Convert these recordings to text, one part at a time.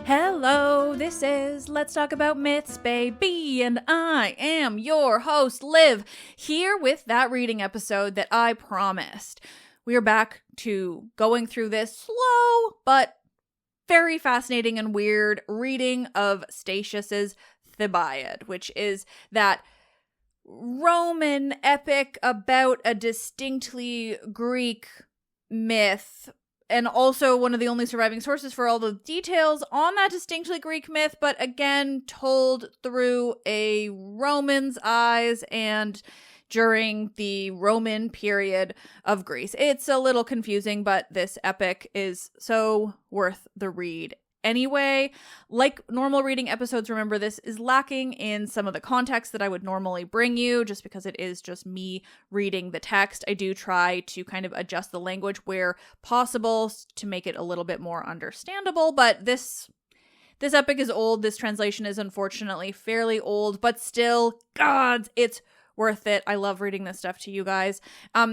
Hello, this is Let's Talk About Myths, baby, and I am your host, Liv, here with that reading episode that I promised. We are back to going through this slow, but very fascinating and weird reading of Statius's Thebaid, which is that Roman epic about a distinctly Greek myth, and also one of the only surviving sources for all the details on that distinctly Greek myth, but again, told through a Roman's eyes and during the Roman period of Greece. It's a little confusing, but this epic is so worth the read. Anyway, like normal reading episodes, remember this is lacking in some of the context that I would normally bring you, just because it is just me reading the text. I do try to kind of adjust the language where possible to make it a little bit more understandable, but this epic is old. This translation is unfortunately fairly old, but still, God, it's worth it. I love reading this stuff to you guys.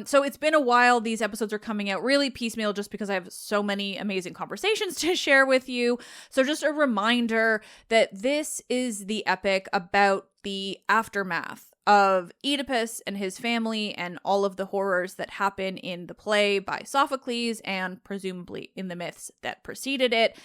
So it's been a while. These episodes are coming out really piecemeal just because I have so many amazing conversations to share with you. So just a reminder that this is the epic about the aftermath of Oedipus and his family and all of the horrors that happen in the play by Sophocles and presumably in the myths that preceded it.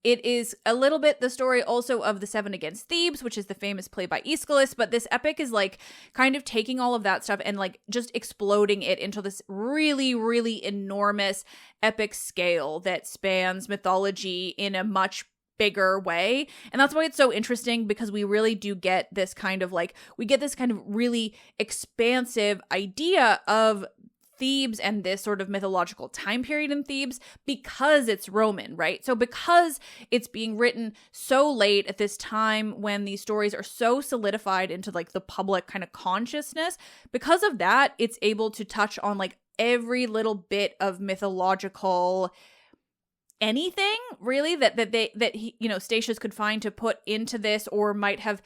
It is a little bit the story also of the Seven Against Thebes, which is the famous play by Aeschylus, but this epic is like kind of taking all of that stuff and like just exploding it into this really, really enormous epic scale that spans mythology in a much bigger way. And that's why it's so interesting, because we really do get this kind of like, we get this kind of really expansive idea of Thebes and this sort of mythological time period in Thebes because it's Roman, right? So because it's being written so late at this time when these stories are so solidified into like the public kind of consciousness, because of that, it's able to touch on like every little bit of mythological anything really that he, you know, Statius could find to put into this, or might have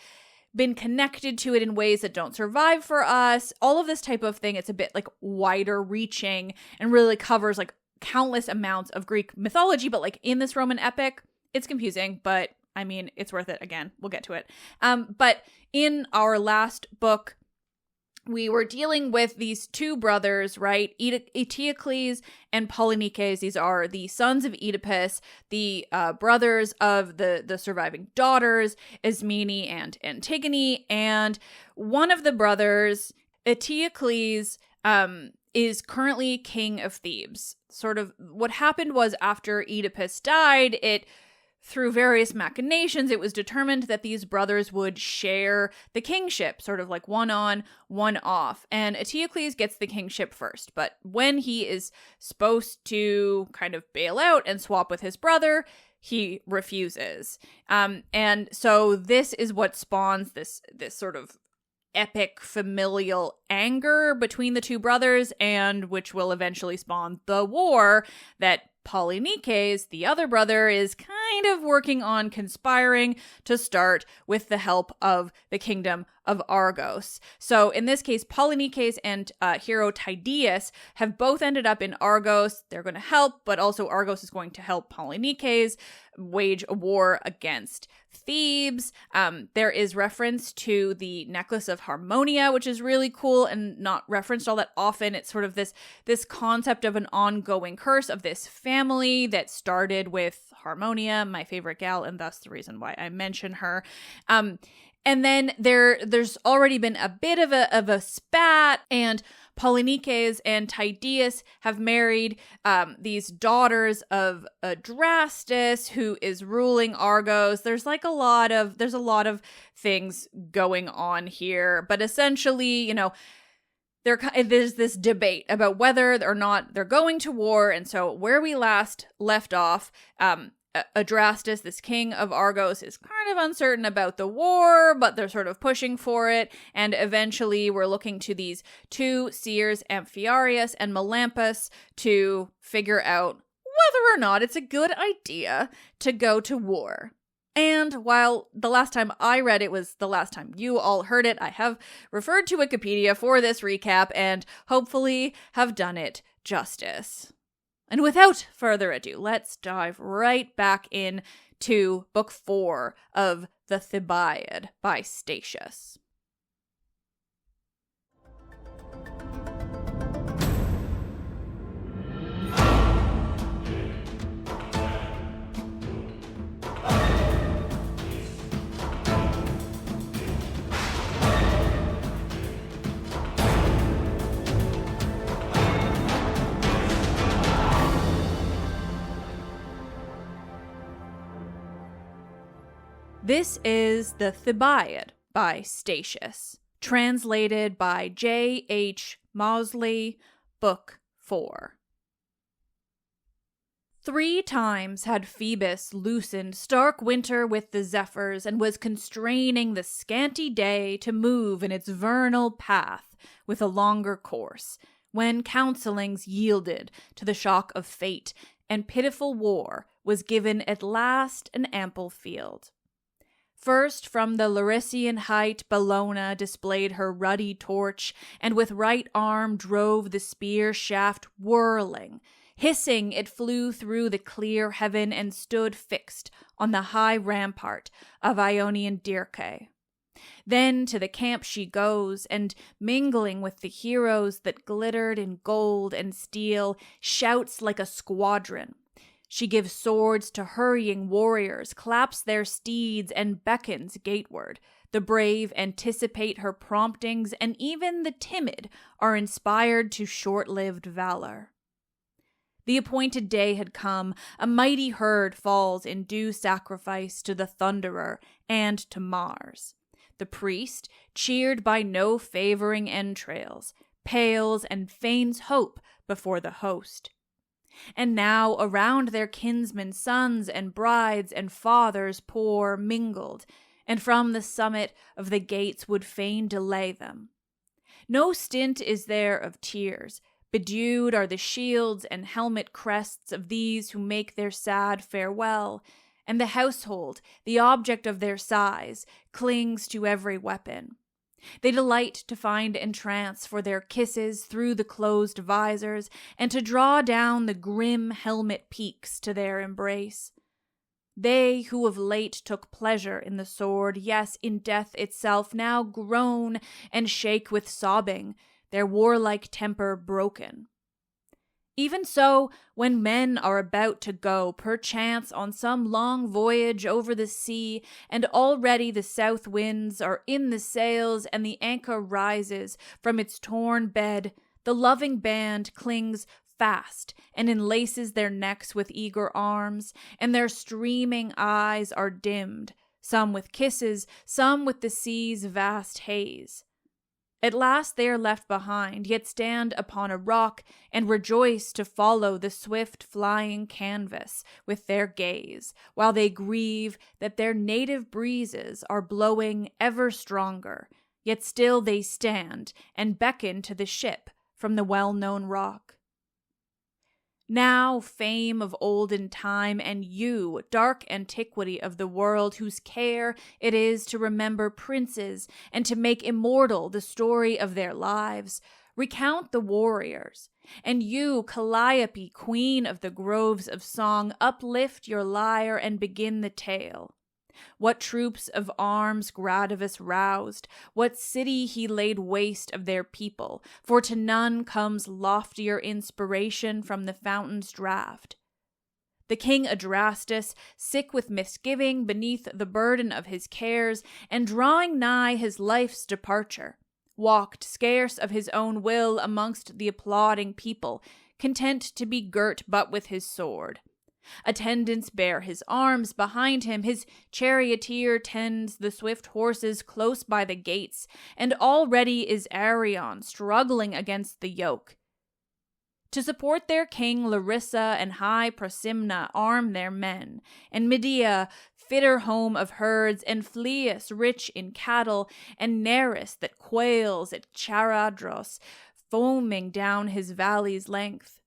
been connected to it in ways that don't survive for us. All of this type of thing. It's a bit like wider reaching and really covers like countless amounts of Greek mythology, but like in this Roman epic, it's confusing, but I mean, it's worth it. Again, we'll get to it. But in our last book, we were dealing with these two brothers, right? Eteocles and Polynices. These are the sons of Oedipus, the brothers of the surviving daughters, Ismene and Antigone. And one of the brothers, Eteocles, is currently king of Thebes. Sort of what happened was after Oedipus died, through various machinations, it was determined that these brothers would share the kingship, sort of like one on, one off. And Eteocles gets the kingship first, but when he is supposed to kind of bail out and swap with his brother, he refuses. And so this is what spawns this sort of epic familial anger between the two brothers, and which will eventually spawn the war that Polynices, the other brother, is kind of working on conspiring to start with the help of the kingdom of Argos. So in this case, Polynices and hero Tydeus have both ended up in Argos. They're going to help, but also Argos is going to help Polynices wage a war against Thebes. There is reference to the necklace of Harmonia, which is really cool and not referenced all that often. It's sort of this concept of an ongoing curse of this family that started with Harmonia, my favorite gal, and thus the reason why I mention her. And then there's already been a bit of a spat, and Polynices and Tydeus have married these daughters of Adrastus, who is ruling Argos. There's a lot of things going on here, but essentially, you know, there's this debate about whether or not they're going to war. And so where we last left off, Adrastus, this king of Argos, is kind of uncertain about the war, but they're sort of pushing for it, and eventually we're looking to these two seers, Amphiaraus and Melampus, to figure out whether or not it's a good idea to go to war. And while the last time I read it was the last time you all heard it, I have referred to Wikipedia for this recap and hopefully have done it justice. And without further ado, let's dive right back in to Book 4 of the Thebaid by Statius. This is the Thebaid by Statius, translated by J.H. Mosley, Book 4. 3 times had Phoebus loosened stark winter with the zephyrs and was constraining the scanty day to move in its vernal path with a longer course, when counsellings yielded to the shock of fate, and pitiful war was given at last an ample field. First from the Larissean height Bellona displayed her ruddy torch, and with right arm drove the spear shaft whirling. Hissing it flew through the clear heaven and stood fixed on the high rampart of Ionian Dirce. Then to the camp she goes, and mingling with the heroes that glittered in gold and steel, shouts like a squadron. She gives swords to hurrying warriors, claps their steeds, and beckons gateward. The brave anticipate her promptings, and even the timid are inspired to short-lived valor. The appointed day had come. A mighty herd falls in due sacrifice to the Thunderer and to Mars. The priest, cheered by no favoring entrails, pales and feigns hope before the host. And now around their kinsmen sons and brides and fathers pour mingled, and from the summit of the gates would fain delay them. No stint is there of tears. Bedewed are the shields and helmet crests of these who make their sad farewell, and the household, the object of their sighs, clings to every weapon. They delight to find entrance for their kisses through the closed visors, and to draw down the grim helmet peaks to their embrace. They who of late took pleasure in the sword, yes, in death itself, now groan and shake with sobbing, their warlike temper broken. Even so, when men are about to go, perchance, on some long voyage over the sea, and already the south winds are in the sails, and the anchor rises from its torn bed, the loving band clings fast and enlaces their necks with eager arms, and their streaming eyes are dimmed, some with kisses, some with the sea's vast haze. At last they are left behind, yet stand upon a rock and rejoice to follow the swift flying canvas with their gaze, while they grieve that their native breezes are blowing ever stronger, yet still they stand and beckon to the ship from the well-known rock. Now, fame of olden time, and you, dark antiquity of the world, whose care it is to remember princes and to make immortal the story of their lives, recount the warriors. And you, Calliope, queen of the groves of song, uplift your lyre and begin the tale. What troops of arms Gradivus roused, what city he laid waste of their people, for to none comes loftier inspiration from the fountain's draught. The king Adrastus, sick with misgiving beneath the burden of his cares, and drawing nigh his life's departure, walked scarce of his own will amongst the applauding people, content to be girt but with his sword. Attendants bear his arms behind him, his charioteer tends the swift horses close by the gates, and already is Arion struggling against the yoke. To support their king, Larissa and high Prosimna arm their men, and Medea, fitter home of herds, and Phlius, rich in cattle, and Nereus that quails at Charadros, foaming down his valley's length.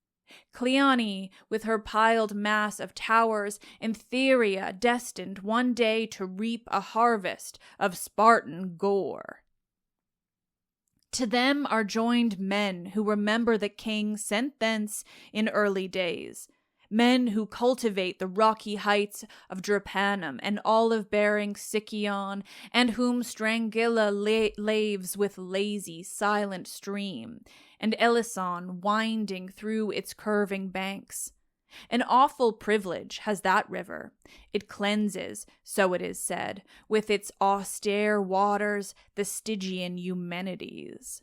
Cleone, with her piled mass of towers, and Theria, destined one day to reap a harvest of Spartan gore. To them are joined men who remember the king sent thence in early days, men who cultivate the rocky heights of Drepanum and olive-bearing Sicyon, and whom Strangilla laves with lazy, silent stream, and Elison winding through its curving banks. An awful privilege has that river. It cleanses, so it is said, with its austere waters the Stygian Eumenides.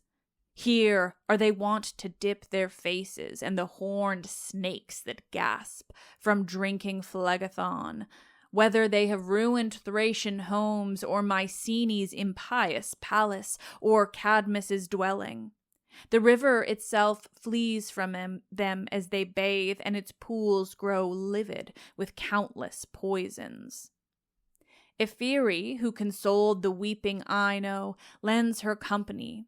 Here are they wont to dip their faces, and the horned snakes that gasp from drinking Phlegethon, whether they have ruined Thracian homes, or Mycenae's impious palace, or Cadmus's dwelling. The river itself flees from them as they bathe, and its pools grow livid with countless poisons. Ephyre, who consoled the weeping Ino, lends her company,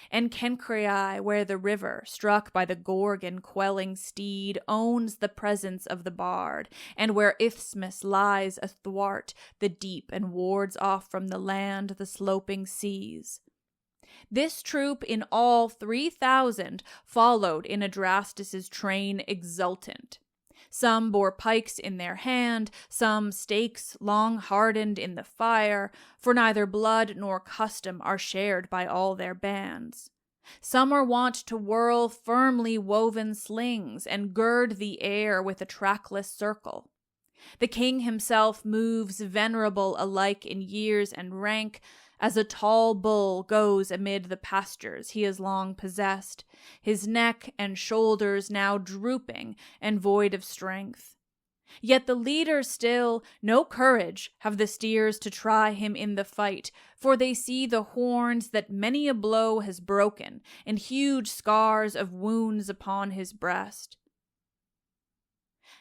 and Cenchreae, where the river, struck by the Gorgon quelling steed, owns the presence of the bard, and where Isthmus lies athwart the deep and wards off from the land the sloping seas. This troop in all 3,000 followed in Adrastus's train exultant. Some bore pikes in their hand, some stakes long hardened in the fire, for neither blood nor custom are shared by all their bands. Some are wont to whirl firmly woven slings and gird the air with a trackless circle. The king himself moves venerable alike in years and rank, as a tall bull goes amid the pastures he has long possessed, his neck and shoulders now drooping and void of strength. Yet the leader still, no courage have the steers to try him in the fight, for they see the horns that many a blow has broken, and huge scars of wounds upon his breast.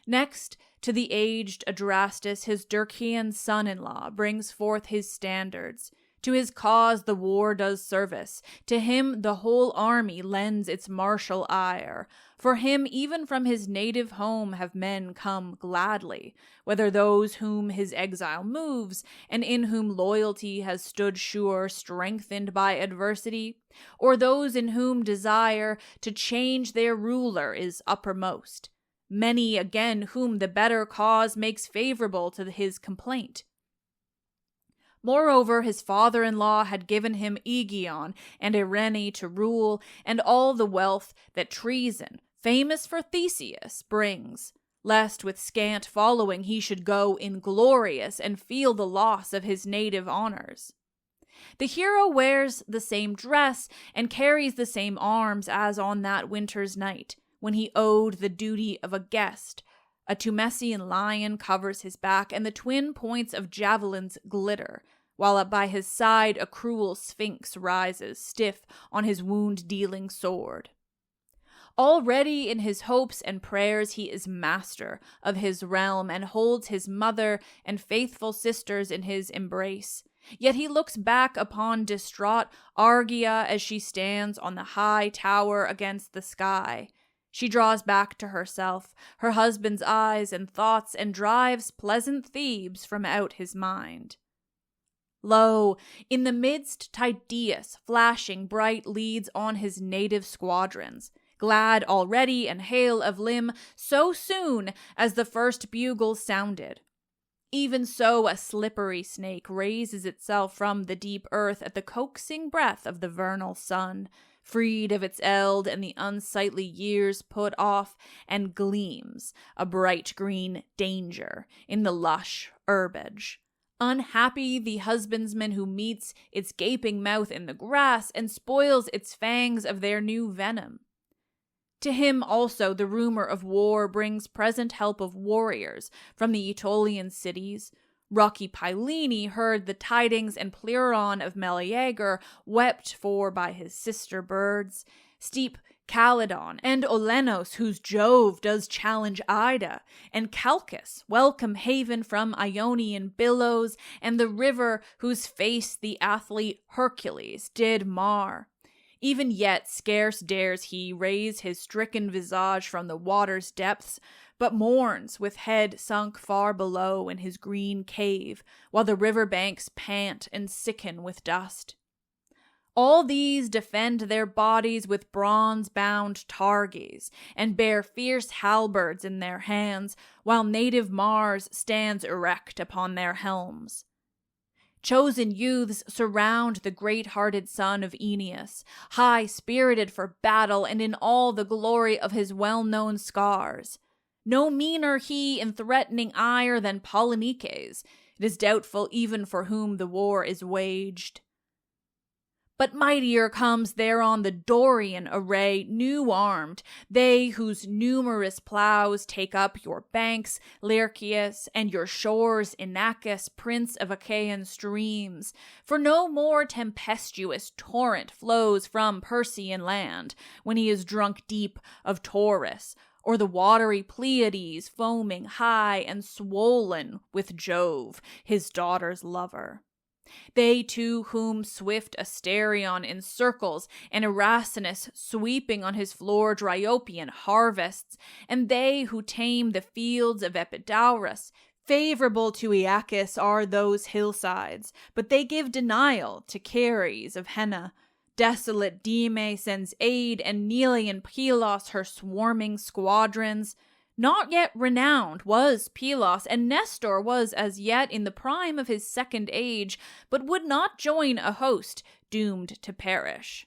Next, to the aged Adrastus, his Dircean son-in-law brings forth his standards. To his cause the war does service. To him the whole army lends its martial ire. For him even from his native home have men come gladly, whether those whom his exile moves, and in whom loyalty has stood sure, strengthened by adversity, or those in whom desire to change their ruler is uppermost. Many again whom the better cause makes favorable to his complaint. Moreover, his father-in-law had given him Aegion and Erinyes to rule, and all the wealth that treason, famous for Theseus, brings, lest with scant following he should go inglorious and feel the loss of his native honors. The hero wears the same dress and carries the same arms as on that winter's night, when he owed the duty of a guest. A Tumesian lion covers his back, and the twin points of javelins glitter, while by his side a cruel sphinx rises, stiff on his wound-dealing sword. Already in his hopes and prayers he is master of his realm, and holds his mother and faithful sisters in his embrace. Yet he looks back upon distraught Argia as she stands on the high tower against the sky. She draws back to herself, her husband's eyes and thoughts, and drives pleasant Thebes from out his mind. Lo, in the midst Tydeus, flashing bright, leads on his native squadrons, glad already and hale of limb, so soon as the first bugle sounded. Even so a slippery snake raises itself from the deep earth at the coaxing breath of the vernal sun, freed of its eld and the unsightly years put off, and gleams, a bright green danger, in the lush herbage. Unhappy the husbandman who meets its gaping mouth in the grass and spoils its fangs of their new venom. To him also the rumor of war brings present help of warriors from the Aetolian cities. Rocky Pylene heard the tidings, and Pleuron of Meleager wept for by his sister birds. Steep Calydon, and Olenos, whose Jove does challenge Ida, and Chalcus, welcome haven from Ionian billows, and the river whose face the athlete Hercules did mar. Even yet scarce dares he raise his stricken visage from the water's depths, but mourns with head sunk far below in his green cave, while the river banks pant and sicken with dust. All these defend their bodies with bronze-bound targes, and bear fierce halberds in their hands, while native Mars stands erect upon their helms. Chosen youths surround the great-hearted son of Erinyes, high-spirited for battle and in all the glory of his well-known scars. No meaner he in threatening ire than Polynices. It is doubtful even for whom the war is waged. But mightier comes thereon the Dorian array, new-armed, they whose numerous plows take up your banks, Lachesis, and your shores, Inachus, prince of Achaean streams. For no more tempestuous torrent flows from Persian land, when he is drunk deep of Taurus, or the watery Pleiades foaming high and swollen with Jove, his daughter's lover. They too whom swift Asterion encircles, and Erasinus sweeping on his floor Dryopian harvests, and they who tame the fields of Epidaurus. Favorable to Aeacus are those hillsides, but they give denial to Ceres of Henna. Desolate Dime sends aid, and Nelean Pylos her swarming squadrons. Not yet renowned was Pylos, and Nestor was as yet in the prime of his second age, but would not join a host doomed to perish.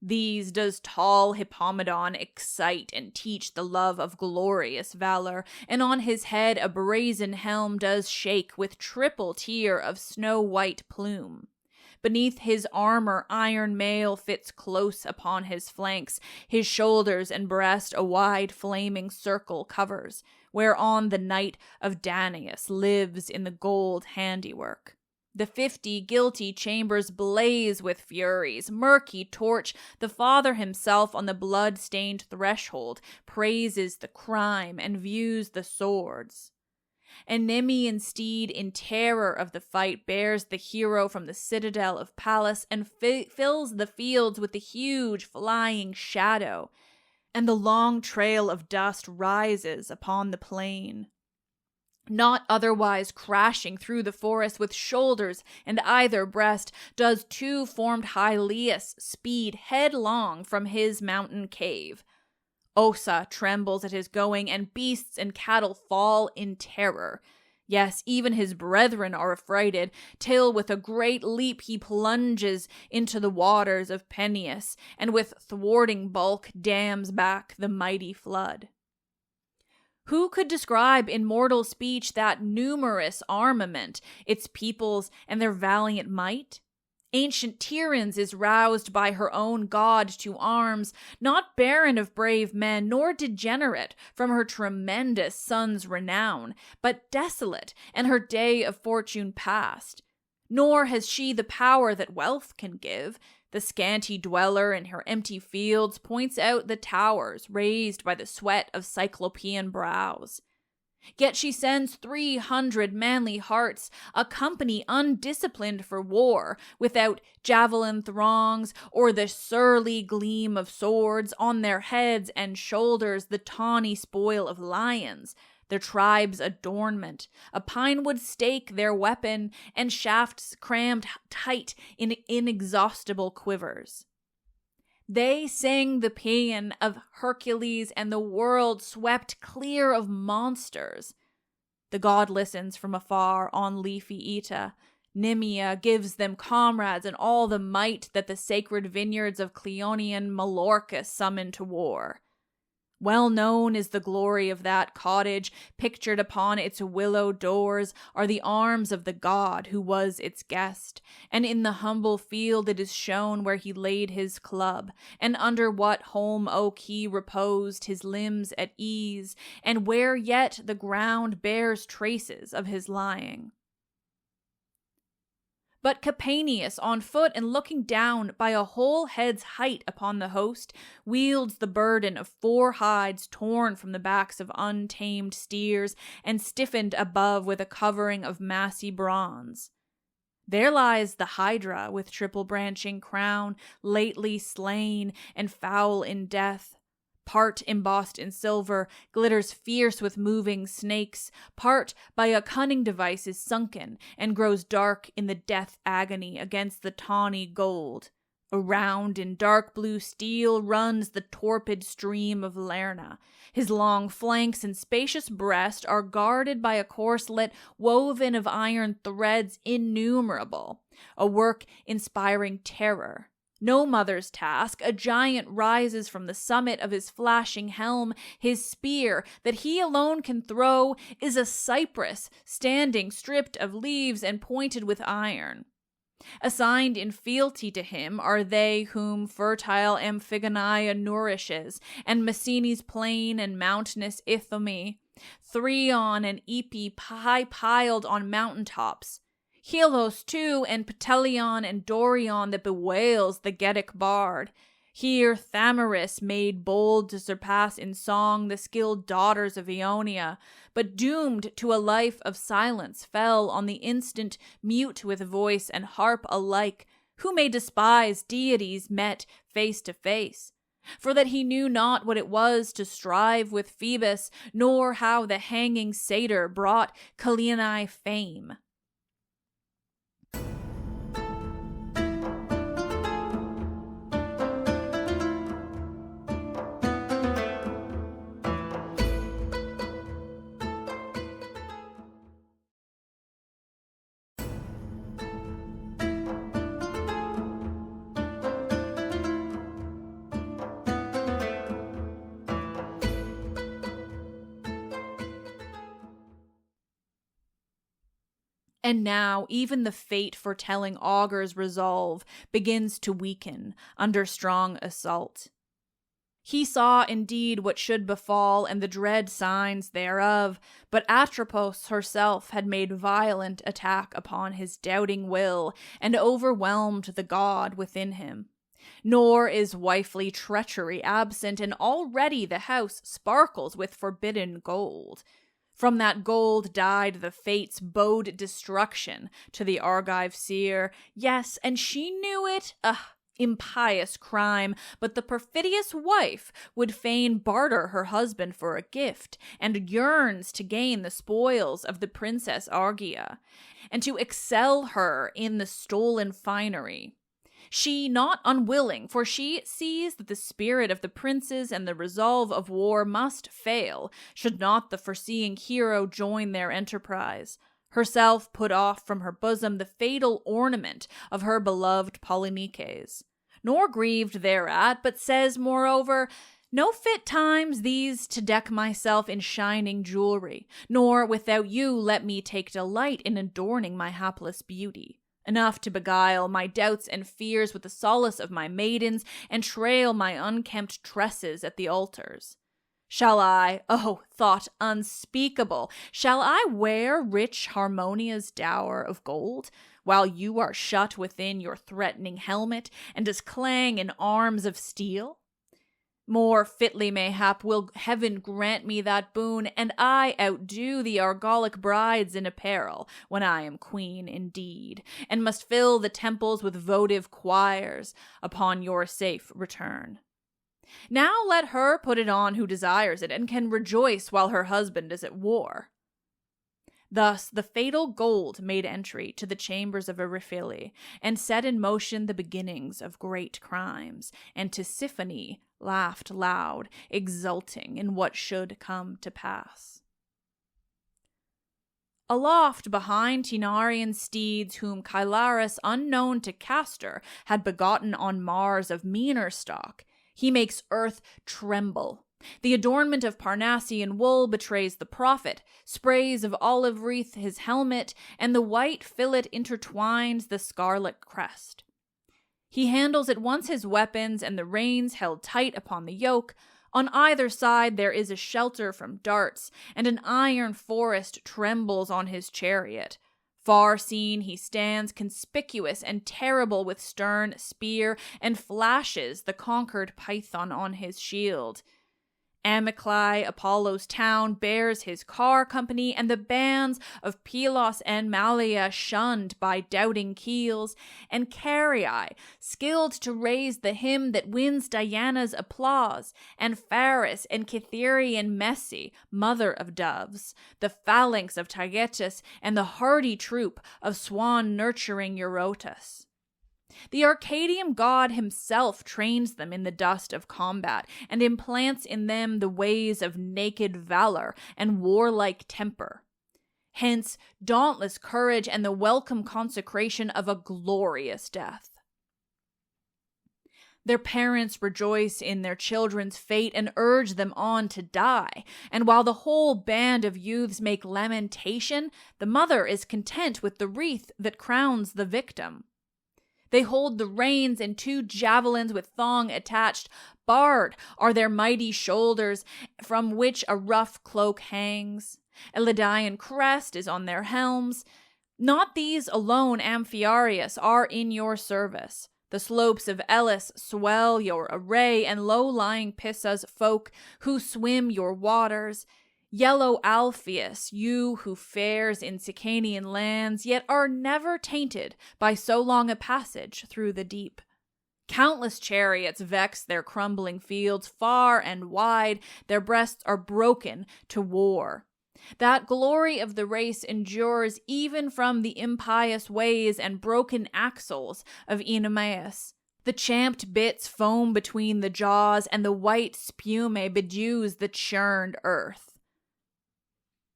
These does tall Hippomedon excite and teach the love of glorious valor, and on his head a brazen helm does shake with triple tier of snow-white plume. Beneath his armor iron mail fits close upon his flanks, his shoulders and breast a wide flaming circle covers, whereon the knight of Danaus lives in the gold handiwork. The 50 guilty chambers blaze with Furies, murky torch, the father himself on the blood-stained threshold, praises the crime and views the swords. And Nemean steed in terror of the fight bears the hero from the citadel of Pallas and fills the fields with the huge flying shadow, and the long trail of dust rises upon the plain. Not otherwise crashing through the forest with shoulders and either breast does two-formed Hyleus speed headlong from his mountain cave. Ossa trembles at his going, and beasts and cattle fall in terror. Yes, even his brethren are affrighted, till with a great leap he plunges into the waters of Peneus, and with thwarting bulk dams back the mighty flood. Who could describe in mortal speech that numerous armament, its peoples and their valiant might? Ancient Tiryns is roused by her own god to arms, not barren of brave men, nor degenerate from her tremendous son's renown, but desolate and her day of fortune past. Nor has she the power that wealth can give. The scanty dweller in her empty fields points out the towers raised by the sweat of Cyclopean brows. Yet she sends 300 manly hearts, a company undisciplined for war, without javelin throngs or the surly gleam of swords, on their heads and shoulders the tawny spoil of lions, their tribe's adornment, a pinewood stake their weapon, and shafts crammed tight in inexhaustible quivers. They sing the paean of Hercules and the world swept clear of monsters. The god listens from afar on leafy Oeta. Nemea gives them comrades and all the might that the sacred vineyards of Cleonian Mallorcus summon to war. Well known is the glory of that cottage. Pictured upon its willow doors are the arms of the god who was its guest, and in the humble field it is shown where he laid his club, and under what holm oak he reposed his limbs at ease, and where yet the ground bears traces of his lying. But Capaneus, on foot and looking down by a whole head's height upon the host, wields the burden of 4 hides torn from the backs of untamed steers and stiffened above with a covering of massy bronze. There lies the Hydra with triple branching crown, lately slain and foul in death. Part embossed in silver, glitters fierce with moving snakes, part by a cunning device is sunken and grows dark in the death agony against the tawny gold. Around in dark blue steel runs the torpid stream of Lerna. His long flanks and spacious breast are guarded by a corselet woven of iron threads innumerable, a work inspiring terror. No mother's task, a giant rises from the summit of his flashing helm. His spear, that he alone can throw, is a cypress, standing stripped of leaves and pointed with iron. Assigned in fealty to him are they whom fertile Amphigonia nourishes, and Messini's plain and mountainous Ithome, Threon and Epi high-piled on mountain-tops. Helios, too, and Pteleon and Dorion that bewails the Getic bard. Here Thamaris made bold to surpass in song the skilled daughters of Ionia, but doomed to a life of silence fell on the instant, mute with voice and harp alike, who may despise deities met face to face. For that he knew not what it was to strive with Phoebus, nor how the hanging satyr brought Calianae fame. And now even the fate-foretelling augur's resolve begins to weaken under strong assault. He saw indeed what should befall and the dread signs thereof, but Atropos herself had made violent attack upon his doubting will and overwhelmed the god within him. Nor is wifely treachery absent, and already the house sparkles with forbidden gold. From that gold dyed the fates bode destruction to the Argive seer. Yes, and she knew it. Impious crime, but the perfidious wife would fain barter her husband for a gift, and yearns to gain the spoils of the princess Argia, and to excel her in the stolen finery. She not unwilling, for she sees that the spirit of the princes and the resolve of war must fail, should not the foreseeing hero join their enterprise. Herself put off from her bosom the fatal ornament of her beloved Polynices, nor grieved thereat, but says, moreover, no fit times these to deck myself in shining jewelry, nor without you let me take delight in adorning my hapless beauty. Enough to beguile my doubts and fears with the solace of my maidens, and trail my unkempt tresses at the altars. Shall I, thought unspeakable, shall I wear rich Harmonia's dower of gold, while you are shut within your threatening helmet, and as clang in arms of steel? More fitly, mayhap, will heaven grant me that boon, and I outdo the Argolic brides in apparel, when I am queen indeed, and must fill the temples with votive choirs upon your safe return. Now let her put it on who desires it, and can rejoice while her husband is at war. Thus the fatal gold made entry to the chambers of Erinyes, and set in motion the beginnings of great crimes, and Tisiphone laughed loud, exulting in what should come to pass. Aloft behind Taenarian steeds whom Kylaris, unknown to Castor, had begotten on Mars of meaner stock, he makes earth tremble. The adornment of Parnassian wool betrays the prophet, sprays of olive wreath his helmet, and the white fillet intertwines the scarlet crest. He handles at once his weapons, and the reins held tight upon the yoke. On either side there is a shelter from darts, and an iron forest trembles on his chariot. Far seen he stands conspicuous and terrible with stern spear, and flashes the conquered python on his shield. Amyclae, Apollo's town, bears his car company, and the bands of Pylos and Malea shunned by doubting keels, and Carii, skilled to raise the hymn that wins Diana's applause, and Pharis and Cytherean Messi, mother of doves, the phalanx of Taygetus, and the hardy troop of swan-nurturing Eurotas. The Arcadian god himself trains them in the dust of combat, and implants in them the ways of naked valor and warlike temper. Hence, dauntless courage and the welcome consecration of a glorious death. Their parents rejoice in their children's fate and urge them on to die, and while the whole band of youths make lamentation, the mother is content with the wreath that crowns the victim. They hold the reins and 2 javelins with thong attached. Barred are their mighty shoulders, from which a rough cloak hangs. A Lydian crest is on their helms. Not these alone, Amphiaraus, are in your service. The slopes of Elis swell your array, and low-lying Pissa's folk who swim your waters. Yellow Alpheus, you who fares in Sicanian lands, yet are never tainted by so long a passage through the deep. Countless chariots vex their crumbling fields far and wide, their breasts are broken to war. That glory of the race endures even from the impious ways and broken axles of Oenomaus. The champed bits foam between the jaws, and the white spume bedews the churned earth.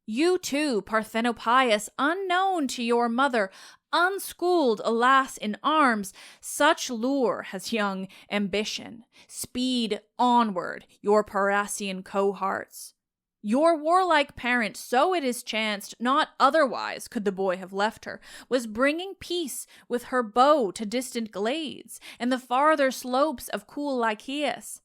You too, Parthenopaeus, unknown to your mother, unschooled, alas, in arms, such lure has young ambition. Speed onward, your Parasian cohorts. Your warlike parent, so it is chanced, not otherwise could the boy have left her, was bringing peace with her bow to distant glades, and the farther slopes of cool Lachesis.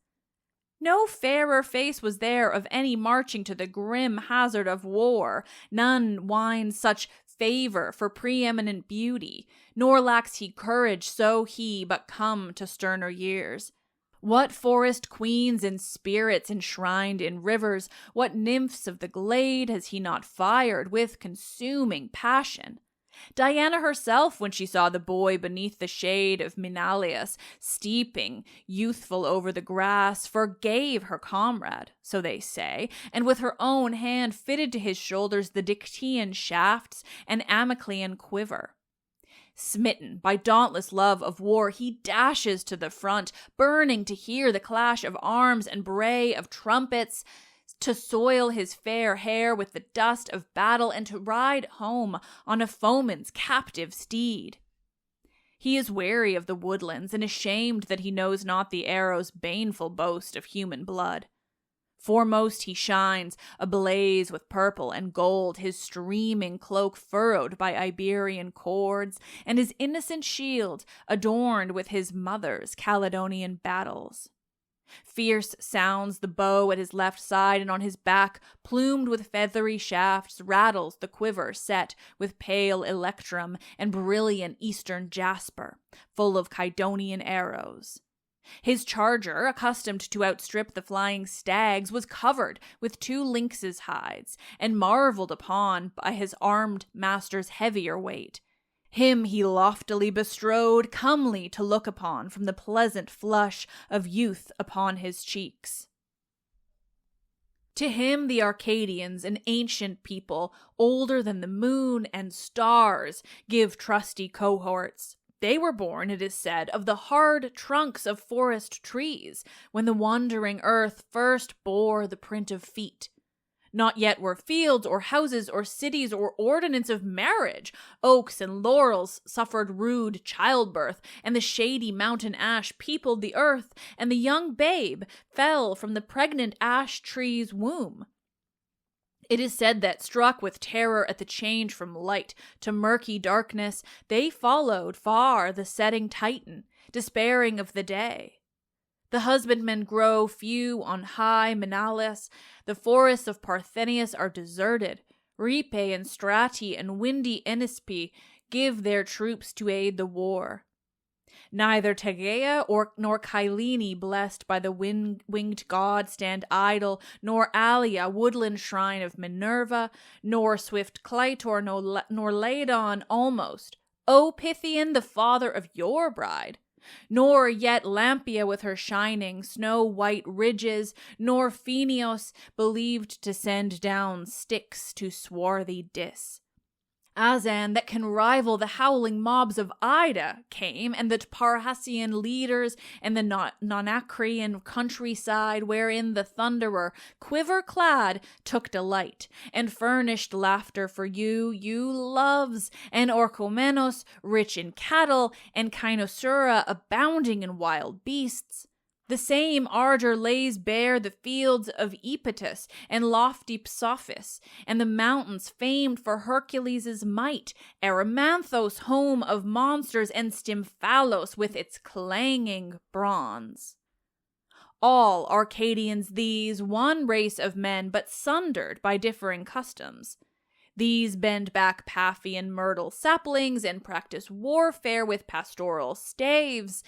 No fairer face was there of any marching to the grim hazard of war. None winds such favor for preeminent beauty, nor lacks he courage so he but come to sterner years. What forest queens and spirits enshrined in rivers, what nymphs of the glade has he not fired with consuming passion? Diana herself, when she saw the boy beneath the shade of Menalius, steeping, youthful over the grass, forgave her comrade, so they say, and with her own hand fitted to his shoulders the Dictaean shafts and Amyclaean quiver. Smitten by dauntless love of war, he dashes to the front, burning to hear the clash of arms and bray of trumpets, to soil his fair hair with the dust of battle, and to ride home on a foeman's captive steed. He is weary of the woodlands, and ashamed that he knows not the arrow's baneful boast of human blood. Foremost he shines, ablaze with purple and gold, his streaming cloak furrowed by Iberian cords, and his innocent shield adorned with his mother's Caledonian battles. Fierce sounds the bow at his left side, and on his back, plumed with feathery shafts, rattles the quiver set with pale electrum and brilliant eastern jasper, full of Kydonian arrows. His charger, accustomed to outstrip the flying stags, was covered with 2 lynxes' hides, and marveled upon by his armed master's heavier weight. Him he loftily bestrode, comely to look upon from the pleasant flush of youth upon his cheeks. To him the Arcadians, an ancient people, older than the moon and stars, give trusty cohorts. They were born, it is said, of the hard trunks of forest trees, when the wandering earth first bore the print of feet. Not yet were fields or houses or cities or ordinance of marriage. Oaks and laurels suffered rude childbirth, and the shady mountain ash peopled the earth, and the young babe fell from the pregnant ash tree's womb. It is said that, struck with terror at the change from light to murky darkness, they followed far the setting Titan, despairing of the day. The husbandmen grow few on high Menalus, the forests of Parthenius are deserted, Ripe and Strati and windy Enispe give their troops to aid the war. Neither Tegea nor Kylene, blessed by the winged god, stand idle, nor Alia, woodland shrine of Minerva, nor swift Clytor, nor Ladon almost, O Pythian, the father of your bride. Nor yet Lampia with her shining snow-white ridges, nor Phenios, believed to send down Styx to swarthy Dis. Azan, that can rival the howling mobs of Ida, came, and the Parhassian leaders, and the Nonacrian countryside, wherein the thunderer, quiver-clad, took delight, and furnished laughter for you loves, and Orchomenos, rich in cattle, and Cynosura, abounding in wild beasts. The same ardor lays bare the fields of Epetus and lofty Psophis, and the mountains famed for Hercules' might, Erymanthos, home of monsters, and Stymphalos with its clanging bronze. All Arcadians these, one race of men, but sundered by differing customs. These bend back Paphian myrtle saplings and practice warfare with pastoral staves.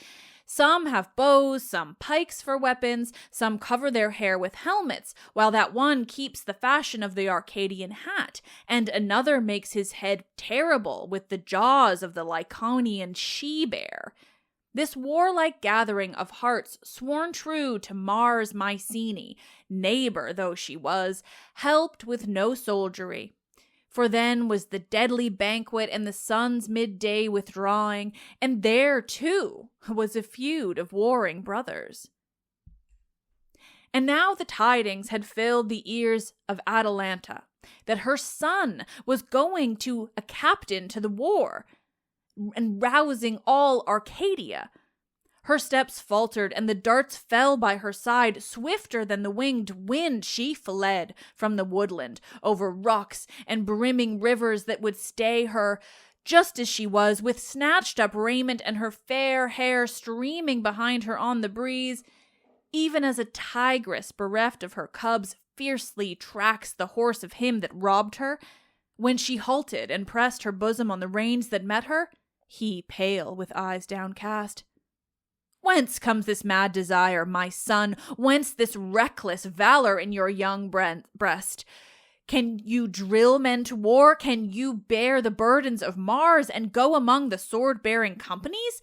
Some have bows, some pikes for weapons, some cover their hair with helmets, while that one keeps the fashion of the Arcadian hat, and another makes his head terrible with the jaws of the Lycaonian she-bear. This warlike gathering of hearts sworn true to Mars Mycenae, neighbor though she was, helped with no soldiery. For then was the deadly banquet and the sun's midday withdrawing, and there, too, was a feud of warring brothers. And now the tidings had filled the ears of Atalanta, that her son was going to a captain to the war, and rousing all Arcadia. Her steps faltered, and the darts fell by her side. Swifter than the winged wind she fled from the woodland, over rocks and brimming rivers that would stay her, just as she was, with snatched up raiment and her fair hair streaming behind her on the breeze, even as a tigress bereft of her cubs fiercely tracks the horse of him that robbed her. When she halted and pressed her bosom on the reins that met her, he pale with eyes downcast. Whence comes this mad desire, my son? Whence this reckless valor in your young breast? Can you drill men to war? Can you bear the burdens of Mars and go among the sword-bearing companies?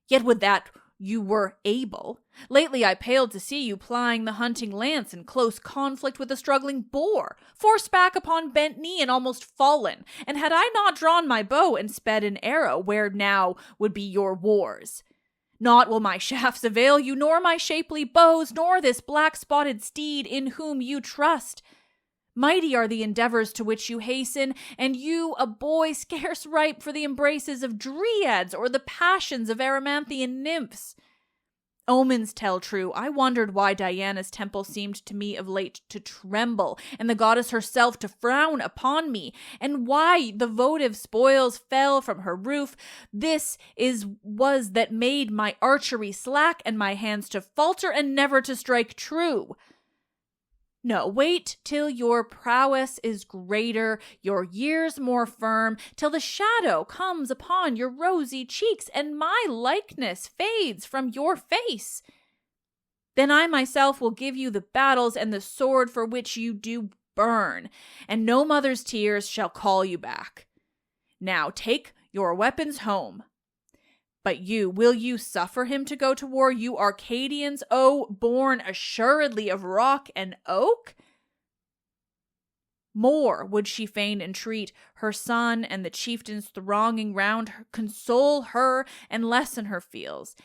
Yet would that you were able. Lately I paled to see you plying the hunting lance in close conflict with a struggling boar, forced back upon bent knee and almost fallen. And had I not drawn my bow and sped an arrow, where now would be your wars? Naught will my shafts avail you, nor my shapely bows, nor this black-spotted steed in whom you trust. Mighty are the endeavors to which you hasten, and you, a boy scarce ripe for the embraces of dryads or the passions of Erymanthian nymphs. Omens tell true. I wondered why Diana's temple seemed to me of late to tremble, and the goddess herself to frown upon me, and why the votive spoils fell from her roof. This was that made my archery slack, and my hands to falter, and never to strike true. No, wait till your prowess is greater, your years more firm, till the shadow comes upon your rosy cheeks, and my likeness fades from your face. Then I myself will give you the battles and the sword for which you do burn, and no mother's tears shall call you back. Now take your weapons home. But will you suffer him to go to war, you Arcadians, born assuredly of rock and oak? More would she fain entreat, her son and the chieftains thronging round her, console her and lessen her fears.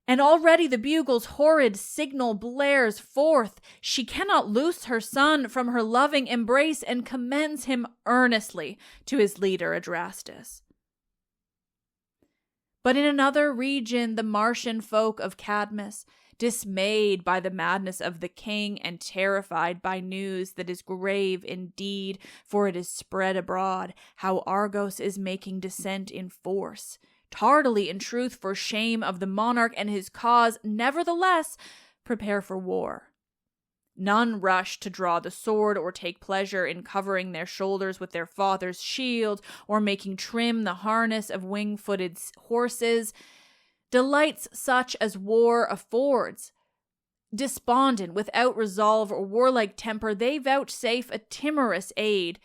And already the bugle's horrid signal blares forth. She cannot loose her son from her loving embrace, and commends him earnestly to his leader Adrastus. But in another region, the Martian folk of Cadmus, dismayed by the madness of the king and terrified by news that is grave indeed, for it is spread abroad, how Argos is making descent in force, tardily in truth for shame of the monarch and his cause, nevertheless prepare for war. None rush to draw the sword or take pleasure in covering their shoulders with their father's shield or making trim the harness of wing-footed horses. Delights such as war affords. Despondent, without resolve or warlike temper, they vouchsafe a timorous aid.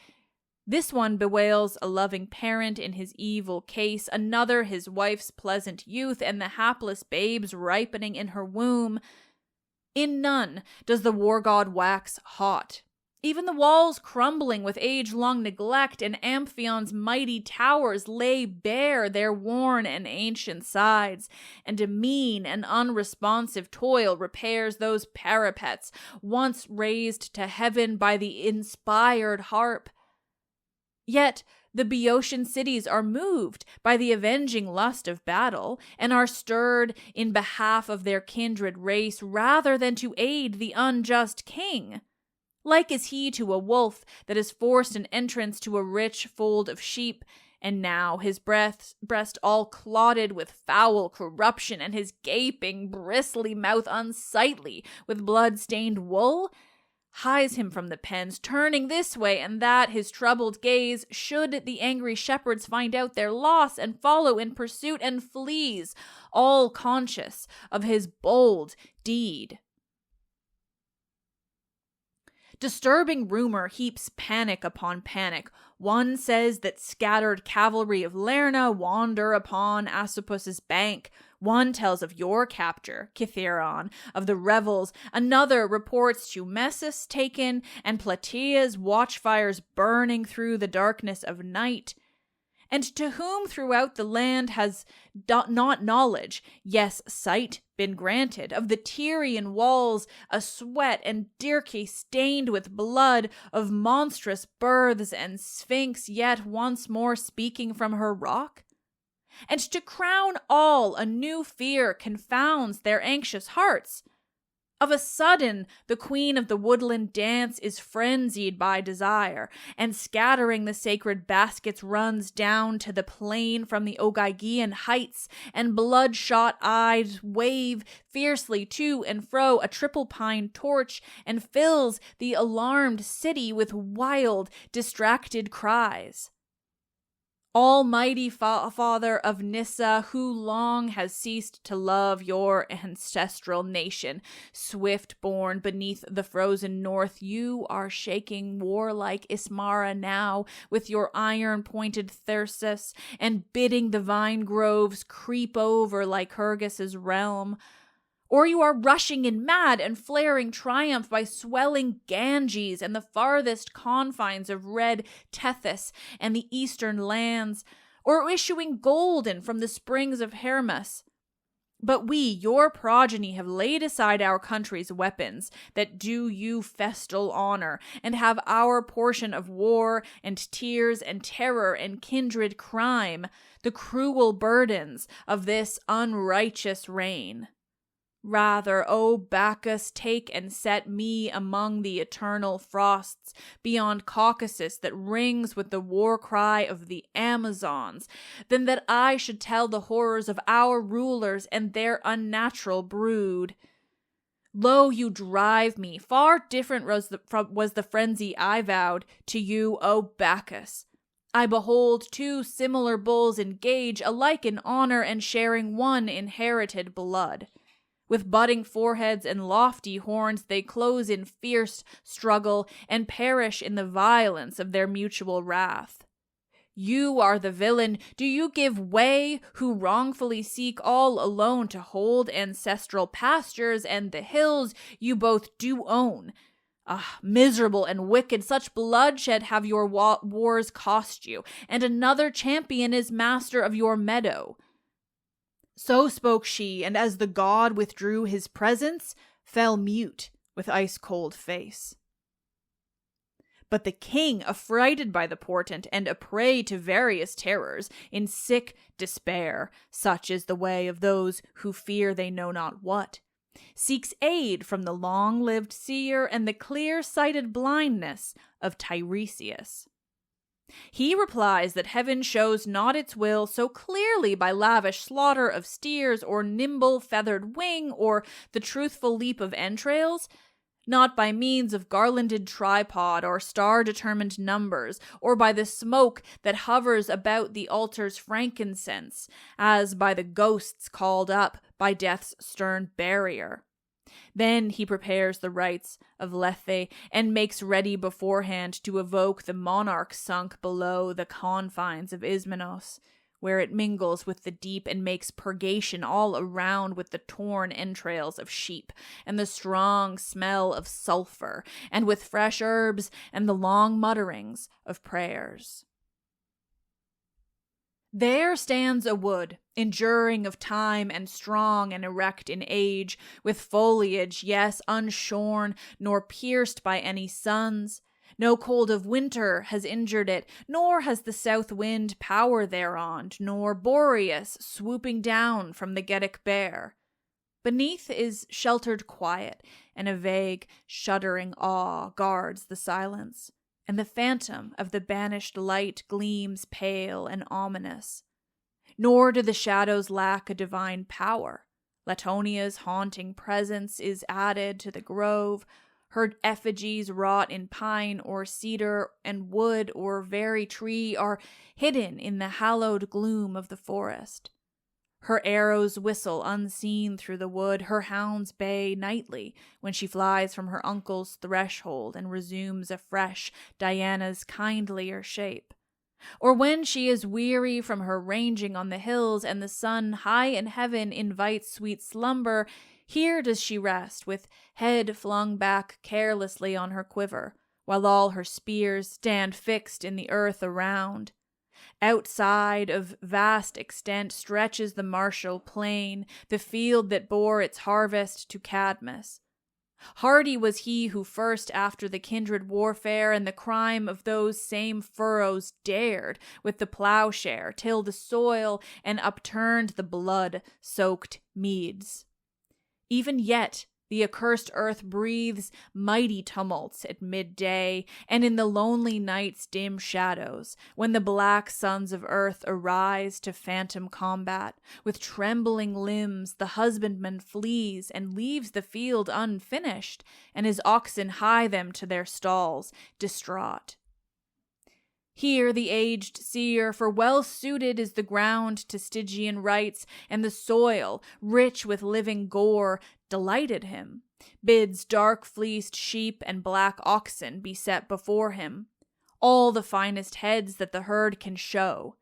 This one bewails a loving parent in his evil case, another his wife's pleasant youth, and the hapless babes ripening in her womb. In none does the war god wax hot. Even the walls crumbling with age-long neglect and Amphion's mighty towers lay bare their worn and ancient sides, and a mean and unresponsive toil repairs those parapets once raised to heaven by the inspired harp. Yet the Boeotian cities are moved by the avenging lust of battle, and are stirred in behalf of their kindred race rather than to aid the unjust king. Like is he to a wolf that has forced an entrance to a rich fold of sheep, and now his breast all clotted with foul corruption, and his gaping, bristly mouth unsightly with blood-stained wool, hies him from the pens, turning this way and that his troubled gaze, should the angry shepherds find out their loss and follow in pursuit, and flees, all conscious of his bold deed. Disturbing rumor heaps panic upon panic. One says that scattered cavalry of Lerna wander upon Asopus's bank. One tells of your capture, Kithaeron, of the revels. Another reports Messus taken, and Plataea's watchfires burning through the darkness of night. And to whom throughout the land has not knowledge, yes, sight, been granted, of the Tyrian walls, a sweat and Dirce stained with blood, of monstrous births and Sphinx yet once more speaking from her rock? And to crown all, a new fear confounds their anxious hearts. Of a sudden, the queen of the woodland dance is frenzied by desire, and scattering the sacred baskets runs down to the plain from the Ogygian heights, and bloodshot eyes wave fiercely to and fro a triple pine torch, and fills the alarmed city with wild, distracted cries. Almighty Father of Nyssa, who long has ceased to love your ancestral nation, swift-born beneath the frozen north, you are shaking warlike Ismara now with your iron-pointed thyrsus, and bidding the vine groves creep over Lycurgus's realm. Or you are rushing in mad and flaring triumph by swelling Ganges and the farthest confines of red Tethys and the eastern lands, or issuing golden from the springs of Hermus. But we, your progeny, have laid aside our country's weapons that do you festal honor, and have our portion of war and tears and terror and kindred crime, the cruel burdens of this unrighteous reign. Rather, O Bacchus, take and set me among the eternal frosts, beyond Caucasus that rings with the war cry of the Amazons, than that I should tell the horrors of our rulers and their unnatural brood. Lo, you drive me. Far different was the frenzy I vowed to you, O Bacchus. I behold two similar bulls engage alike in honor and sharing one inherited blood. With budding foreheads and lofty horns, they close in fierce struggle and perish in the violence of their mutual wrath. You are the villain. Do you give way, who wrongfully seek all alone to hold ancestral pastures and the hills you both do own? Ah, miserable and wicked, such bloodshed have your wars cost you, and another champion is master of your meadow. So spoke she, and as the god withdrew his presence, fell mute with ice-cold face. But the king, affrighted by the portent, and a prey to various terrors, in sick despair, such is the way of those who fear they know not what, seeks aid from the long-lived seer and the clear-sighted blindness of Tiresias. He replies that heaven shows not its will so clearly by lavish slaughter of steers or nimble feathered wing or the truthful leap of entrails, not by means of garlanded tripod or star-determined numbers, or by the smoke that hovers about the altar's frankincense, as by the ghosts called up by death's stern barrier. Then he prepares the rites of Lethe and makes ready beforehand to evoke the monarch sunk below the confines of Ismenos, where it mingles with the deep and makes purgation all around with the torn entrails of sheep, and the strong smell of sulphur, and with fresh herbs, and the long mutterings of prayers. There stands a wood, enduring of time and strong and erect in age, with foliage, yes, unshorn, nor pierced by any suns. No cold of winter has injured it, nor has the south wind power thereon, nor Boreas swooping down from the Getic bear. Beneath is sheltered quiet, and a vague, shuddering awe guards the silence, and the phantom of the banished light gleams pale and ominous. Nor do the shadows lack a divine power. Latonia's haunting presence is added to the grove. Her effigies wrought in pine or cedar and wood or very tree are hidden in the hallowed gloom of the forest. Her arrows whistle unseen through the wood, her hounds bay nightly when she flies from her uncle's threshold and resumes afresh Diana's kindlier shape. Or when she is weary from her ranging on the hills and the sun high in heaven invites sweet slumber, here does she rest, with head flung back carelessly on her quiver, while all her spears stand fixed in the earth around. Outside of vast extent stretches the martial plain, the field that bore its harvest to Cadmus. Hardy was he who first after the kindred warfare and the crime of those same furrows dared with the plowshare till the soil and upturned the blood-soaked meads. Even yet the accursed earth breathes mighty tumults at midday, and in the lonely night's dim shadows, when the black sons of earth arise to phantom combat, with trembling limbs the husbandman flees and leaves the field unfinished, and his oxen hie them to their stalls, distraught. Here the aged seer, for well suited is the ground to Stygian rites, and the soil, rich with living gore, delighted him, bids dark-fleeced sheep and black oxen be set before him, all the finest heads that the herd can show.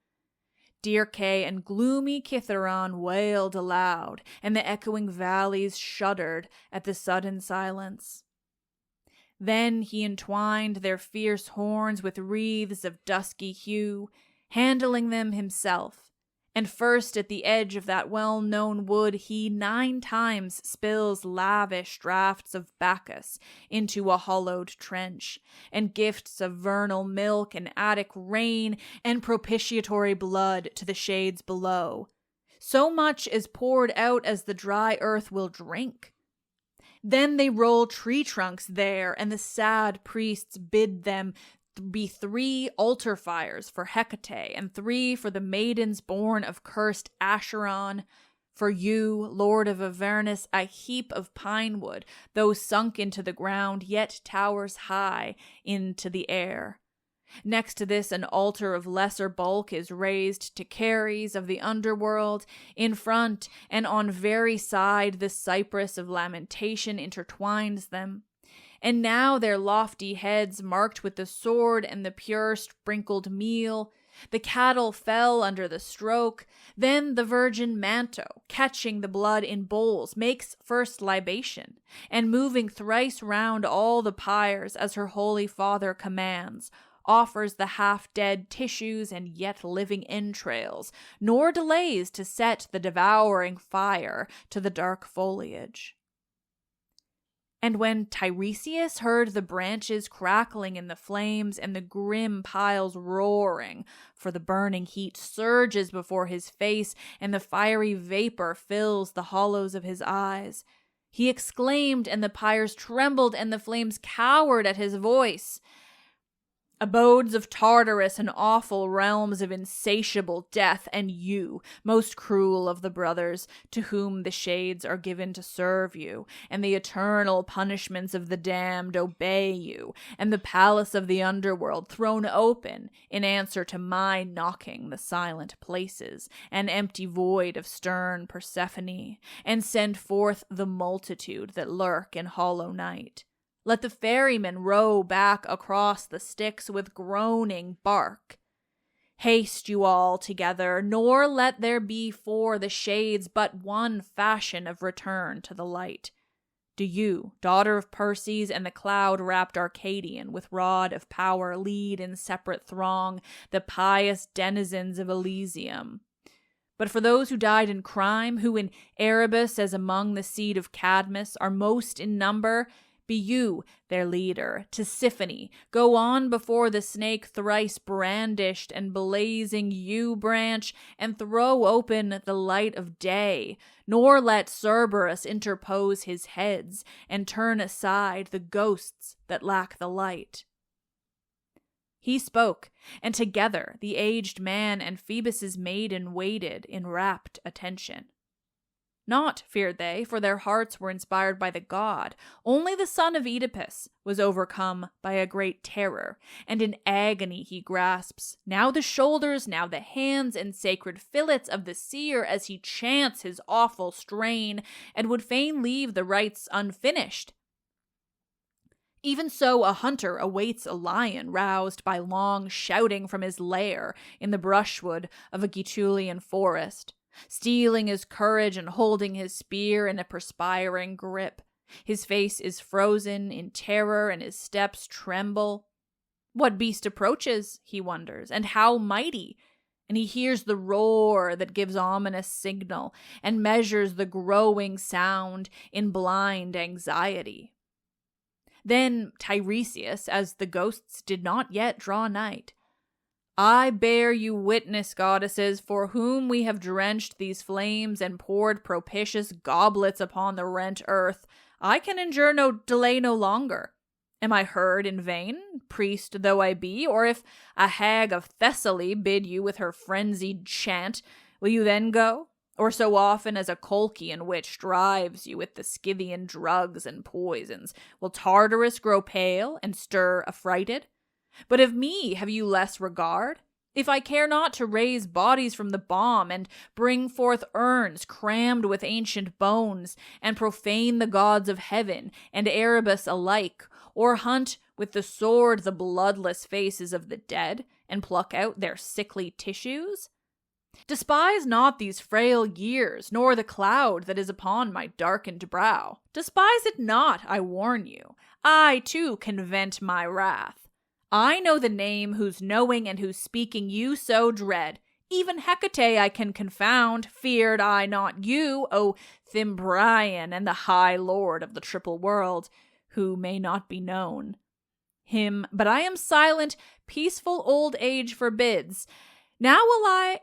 Dirce and gloomy Kithaeron wailed aloud, and the echoing valleys shuddered at the sudden silence. Then he entwined their fierce horns with wreaths of dusky hue, handling them himself, and first at the edge of that well-known wood he 9 times spills lavish draughts of Bacchus into a hollowed trench, and gifts of vernal milk and Attic rain and propitiatory blood to the shades below. So much is poured out as the dry earth will drink. Then they roll tree trunks there, and the sad priests bid them be 3 altar fires for Hecate, and 3 for the maidens born of cursed Acheron. For you, Lord of Avernus, a heap of pine wood, though sunk into the ground, yet towers high into the air. Next to this, an altar of lesser bulk is raised to Ceres of the underworld. In front and on very side, the cypress of lamentation intertwines them. And now their lofty heads marked with the sword and the pure sprinkled meal. The cattle fell under the stroke. Then the virgin Manto, catching the blood in bowls, makes first libation, and moving thrice round all the pyres as her holy father commands, offers the half-dead tissues and yet living entrails, nor delays to set the devouring fire to the dark foliage. And when Tiresias heard the branches crackling in the flames and the grim piles roaring, for the burning heat surges before his face and the fiery vapor fills the hollows of his eyes, he exclaimed, and the pyres trembled and the flames cowered at his voice, abodes of Tartarus and awful realms of insatiable death, and you, most cruel of the brothers, to whom the shades are given to serve you, and the eternal punishments of the damned obey you, and the palace of the underworld thrown open in answer to my knocking the silent places, an empty void of stern Persephone, and send forth the multitude that lurk in hollow night. Let the ferryman row back across the Styx with groaning bark. Haste you all together, nor let there be for the shades but one fashion of return to the light. Do you, daughter of Perses and the cloud-wrapped Arcadian, with rod of power lead in separate throng the pious denizens of Elysium. But for those who died in crime, who in Erebus as among the seed of Cadmus are most in number, be you their leader, Tisiphone, go on before the snake thrice brandished and blazing yew branch, and throw open the light of day, nor let Cerberus interpose his heads, and turn aside the ghosts that lack the light. He spoke, and together the aged man and Phoebus's maiden waited in rapt attention. Not, feared they, for their hearts were inspired by the god. Only the son of Oedipus was overcome by a great terror, and in agony he grasps now the shoulders, now the hands and sacred fillets of the seer as he chants his awful strain, and would fain leave the rites unfinished. Even so, a hunter awaits a lion roused by long shouting from his lair in the brushwood of a Gaetulian forest. Steeling his courage and holding his spear in a perspiring grip. His face is frozen in terror and his steps tremble. What beast approaches, he wonders, and how mighty? And he hears the roar that gives ominous signal and measures the growing sound in blind anxiety. Then Tiresias, as the ghosts did not yet draw night, I bear you witness, goddesses, for whom we have drenched these flames and poured propitious goblets upon the rent earth. I can endure no delay no longer. Am I heard in vain, priest though I be? Or if a hag of Thessaly bid you with her frenzied chant, will you then go? Or so often as a Colchian witch drives you with the Scythian drugs and poisons, will Tartarus grow pale and stir affrighted? But of me have you less regard? If I care not to raise bodies from the bomb and bring forth urns crammed with ancient bones and profane the gods of heaven and Erebus alike, or hunt with the sword the bloodless faces of the dead and pluck out their sickly tissues? Despise not these frail years, nor the cloud that is upon my darkened brow. Despise it not, I warn you. I, too, can vent my wrath. I know the name whose knowing and whose speaking you so dread. Even Hecate I can confound, feared I not you, O Thymbrian and the high lord of the triple world, who may not be known. Him, but I am silent, peaceful old age forbids. Now will I...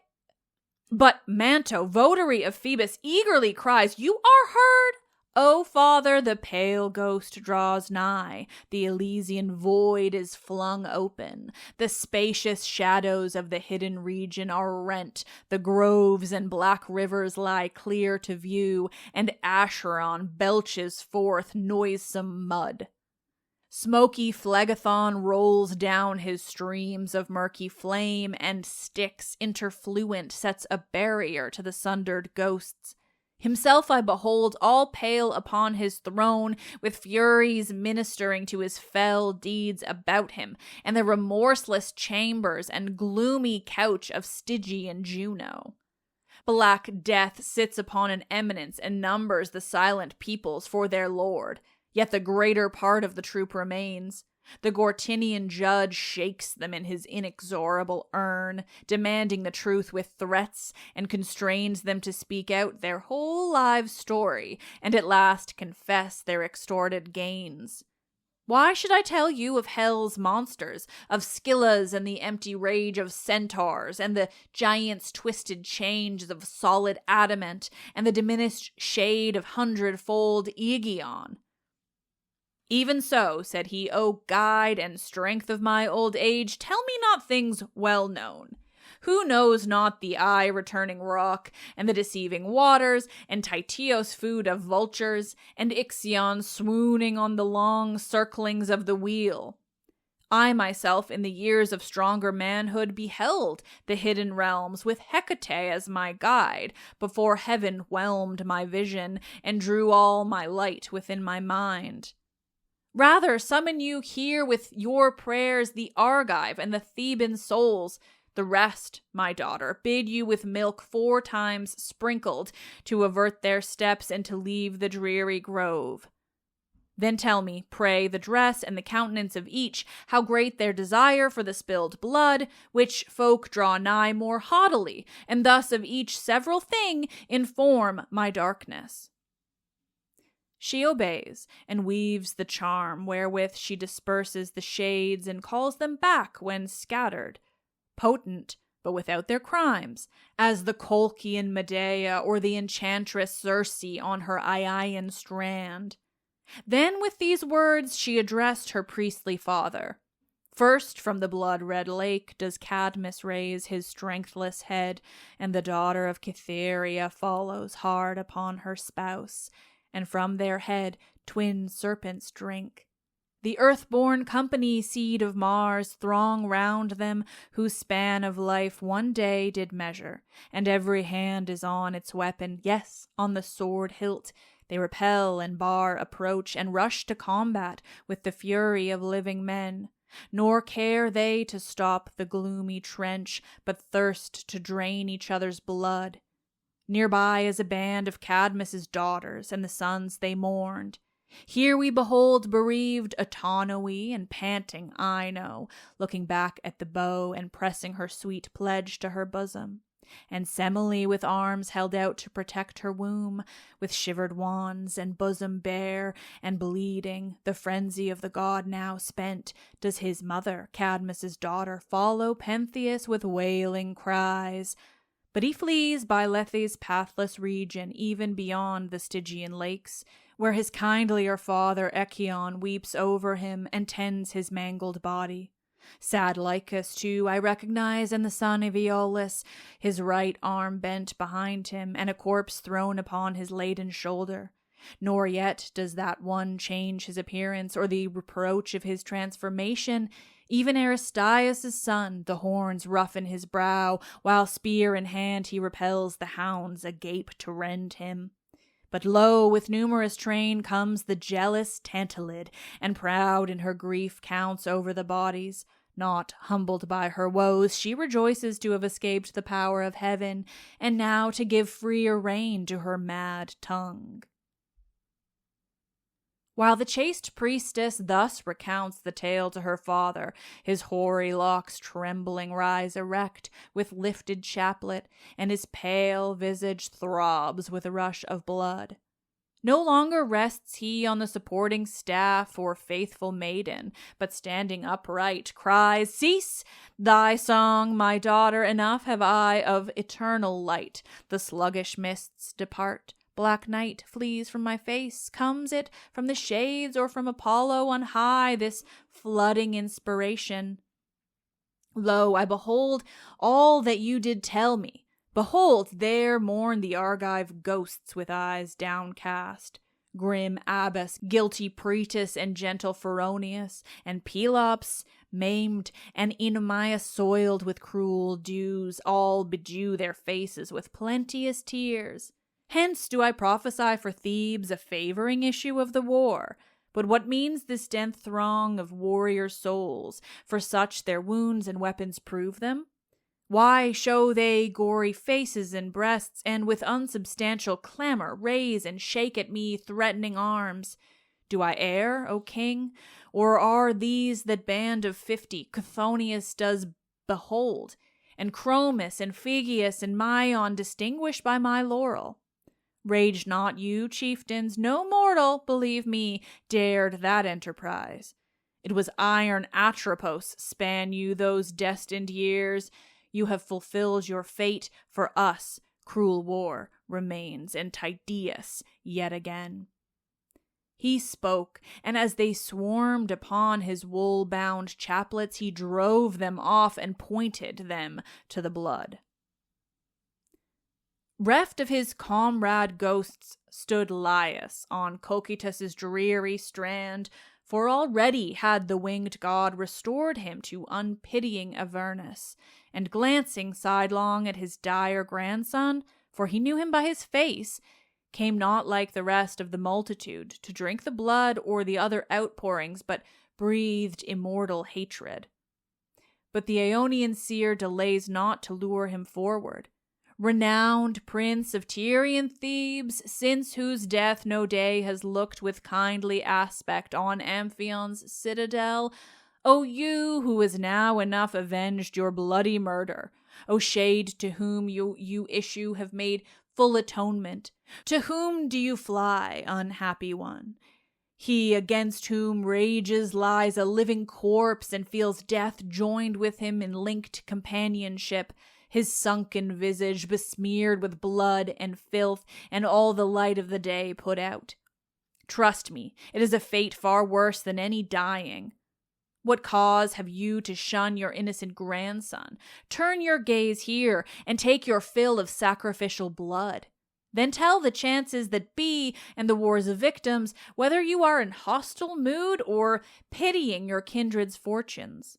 But Manto, votary of Phoebus, eagerly cries, You are heard! O Father, the pale ghost draws nigh, the Elysian void is flung open, the spacious shadows of the hidden region are rent, the groves and black rivers lie clear to view, and Acheron belches forth noisome mud. Smoky Phlegethon rolls down his streams of murky flame, and Styx interfluent sets a barrier to the sundered ghosts. Himself I behold all pale upon his throne, with Furies ministering to his fell deeds about him, and the remorseless chambers and gloomy couch of Stygian Juno. Black Death sits upon an eminence and numbers the silent peoples for their lord, yet the greater part of the troop remains. The Gortinian judge shakes them in his inexorable urn, demanding the truth with threats, and constrains them to speak out their whole lives' story, and at last confess their extorted gains. Why should I tell you of hell's monsters, of Scyllas and the empty rage of centaurs, and the giants' twisted chains of solid adamant, and the diminished shade of hundredfold Aegeon? Even so, said he, O guide and strength of my old age, tell me not things well known. Who knows not the eye-returning rock, and the deceiving waters, and Tityos food of vultures, and Ixion swooning on the long circlings of the wheel? I myself in the years of stronger manhood beheld the hidden realms with Hecate as my guide, before heaven whelmed my vision and drew all my light within my mind. Rather summon you here with your prayers the Argive and the Theban souls. The rest, my daughter, bid you with milk 4 times sprinkled to avert their steps and to leave the dreary grove. Then tell me, pray, the dress and the countenance of each, how great their desire for the spilled blood, which folk draw nigh more haughtily, and thus of each several thing inform my darkness. She obeys, and weaves the charm wherewith she disperses the shades and calls them back when scattered, potent, but without their crimes, as the Colchian Medea or the enchantress Circe on her Iaian strand. Then with these words she addressed her priestly father. First from the blood-red lake does Cadmus raise his strengthless head, and the daughter of Cytherea follows hard upon her spouse, and from their head twin serpents drink. The earth-born company, seed of Mars, throng round them, whose span of life one day did measure, and every hand is on its weapon, yes, on the sword hilt. They repel and bar approach, and rush to combat with the fury of living men. Nor care they to stop the gloomy trench, but thirst to drain each other's blood. Nearby is a band of Cadmus's daughters, and the sons they mourned. Here we behold bereaved Autonoe and panting Ino, looking back at the bow and pressing her sweet pledge to her bosom. And Semele with arms held out to protect her womb, with shivered wands and bosom bare and bleeding, the frenzy of the god now spent, does his mother, Cadmus's daughter, follow Pentheus with wailing cries. But he flees by Lethe's pathless region, even beyond the Stygian lakes, where his kindlier father Echion weeps over him and tends his mangled body. Sad Lycus, too, I recognize, and the son of Aeolus, his right arm bent behind him, and a corpse thrown upon his laden shoulder. Nor yet does that one change his appearance, or the reproach of his transformation. Even Aristaeus' son, the horns roughen his brow, while spear in hand he repels the hounds agape to rend him. But lo, with numerous train comes the jealous Tantalid, and proud in her grief counts over the bodies. Not humbled by her woes, she rejoices to have escaped the power of heaven, and now to give freer rein to her mad tongue. While the chaste priestess thus recounts the tale to her father, his hoary locks trembling rise erect with lifted chaplet, and his pale visage throbs with a rush of blood. No longer rests he on the supporting staff or faithful maiden, but standing upright, cries, "Cease thy song, my daughter, enough have I of eternal light. The sluggish mists depart. Black night flees from my face. Comes it from the shades or from Apollo on high, this flooding inspiration? Lo, I behold all that you did tell me. Behold, there mourn the Argive ghosts with eyes downcast. Grim Abas, guilty Pretus, and gentle Pheronius, and Pelops, maimed, and Oenomaus soiled with cruel dews, all bedew their faces with plenteous tears. Hence do I prophesy for Thebes a favoring issue of the war. But what means this dense throng of warrior souls? For such their wounds and weapons prove them? Why show they gory faces and breasts, and with unsubstantial clamor raise and shake at me threatening arms? Do I err, O king? Or are these that band of 50 Chthonius does behold, and Chromis and Phegeus and Maon distinguished by my laurel? Rage not you, chieftains, no mortal, believe me, dared that enterprise. It was iron Atropos span you those destined years. You have fulfilled your fate. For us, cruel war remains, and Tydeus yet again. He spoke, and as they swarmed upon his wool-bound chaplets, he drove them off and pointed them to the blood. Reft of his comrade ghosts stood Laius on Cocytus's dreary strand, for already had the winged god restored him to unpitying Avernus, and glancing sidelong at his dire grandson, for he knew him by his face, came not like the rest of the multitude to drink the blood or the other outpourings, but breathed immortal hatred. But the Aeonian seer delays not to lure him forward. Renowned prince of Tyrian Thebes, since whose death no day has looked with kindly aspect on Amphion's citadel, O you who is now enough avenged your bloody murder, O shade to whom you issue have made full atonement, to whom do you fly, unhappy one? He against whom rages lies a living corpse and feels death joined with him in linked companionship, his sunken visage besmeared with blood and filth, and all the light of the day put out. Trust me, it is a fate far worse than any dying. What cause have you to shun your innocent grandson? Turn your gaze here, and take your fill of sacrificial blood. Then tell the chances that be, and the wars of victims, whether you are in hostile mood or pitying your kindred's fortunes.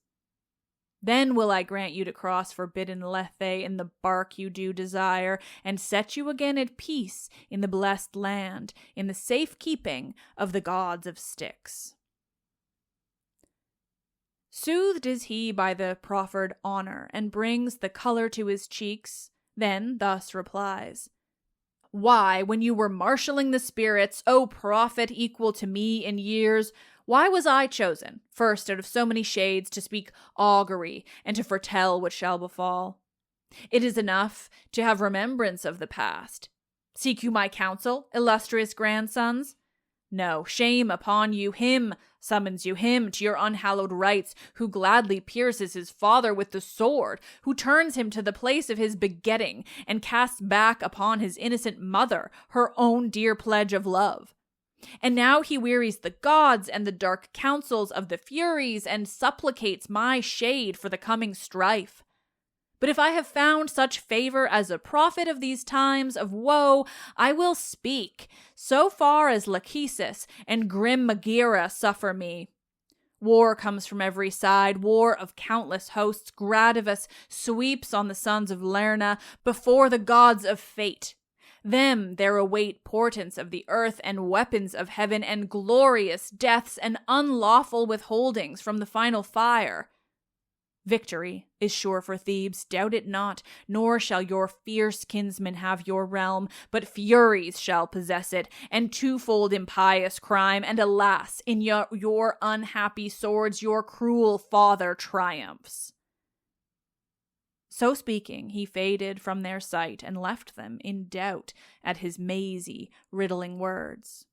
Then will I grant you to cross forbidden Lethe in the bark you do desire, and set you again at peace in the blessed land, in the safe keeping of the gods of Styx. Soothed is he by the proffered honor, and brings the color to his cheeks, then thus replies, Why, when you were marshalling the spirits, O prophet equal to me in years, why was I chosen, first out of so many shades, to speak augury and to foretell what shall befall? It is enough to have remembrance of the past. Seek you my counsel, illustrious grandsons? No, shame upon you, him summons you, him to your unhallowed rites, who gladly pierces his father with the sword, who turns him to the place of his begetting, and casts back upon his innocent mother her own dear pledge of love. And now he wearies the gods and the dark councils of the Furies, and supplicates my shade for the coming strife. But if I have found such favor as a prophet of these times of woe, I will speak, so far as Lachesis and grim Megaera suffer me. War comes from every side, war of countless hosts. Gradivus sweeps on the sons of Lerna before the gods of fate. Them there await portents of the earth and weapons of heaven, and glorious deaths and unlawful withholdings from the final fire. Victory is sure for Thebes, doubt it not, nor shall your fierce kinsmen have your realm, but Furies shall possess it, and twofold impious crime, and alas, in your unhappy swords your cruel father triumphs. So speaking, he faded from their sight and left them in doubt at his mazy, riddling words.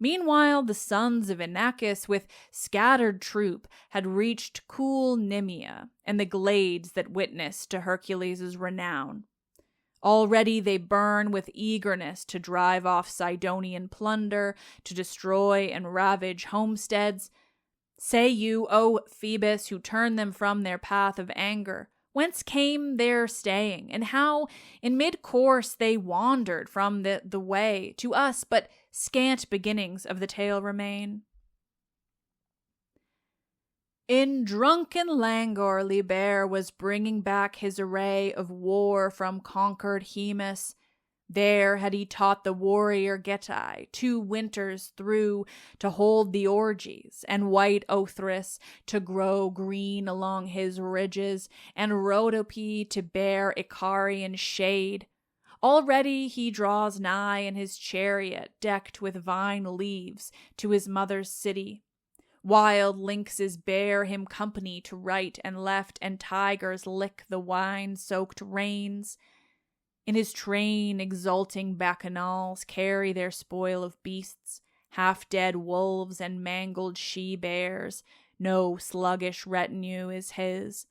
Meanwhile, the sons of Inachus with scattered troop had reached cool Nemea and the glades that witnessed to Hercules' renown. Already they burn with eagerness to drive off Sidonian plunder, to destroy and ravage homesteads. Say you, O Phoebus, who turned them from their path of anger, whence came their staying, and how in mid-course they wandered from the way to us, but scant beginnings of the tale remain. In drunken languor Liber was bringing back his array of war from conquered Hemus. There had he taught the warrior Getae 2 winters through to hold the orgies, and white Othrys to grow green along his ridges, and Rhodope to bear Icarian shade. Already he draws nigh in his chariot decked with vine leaves to his mother's city. Wild lynxes bear him company to right and left, and tigers lick the wine-soaked reins. In his train exulting bacchanals carry their spoil of beasts, half-dead wolves and mangled she-bears. No sluggish retinue is his.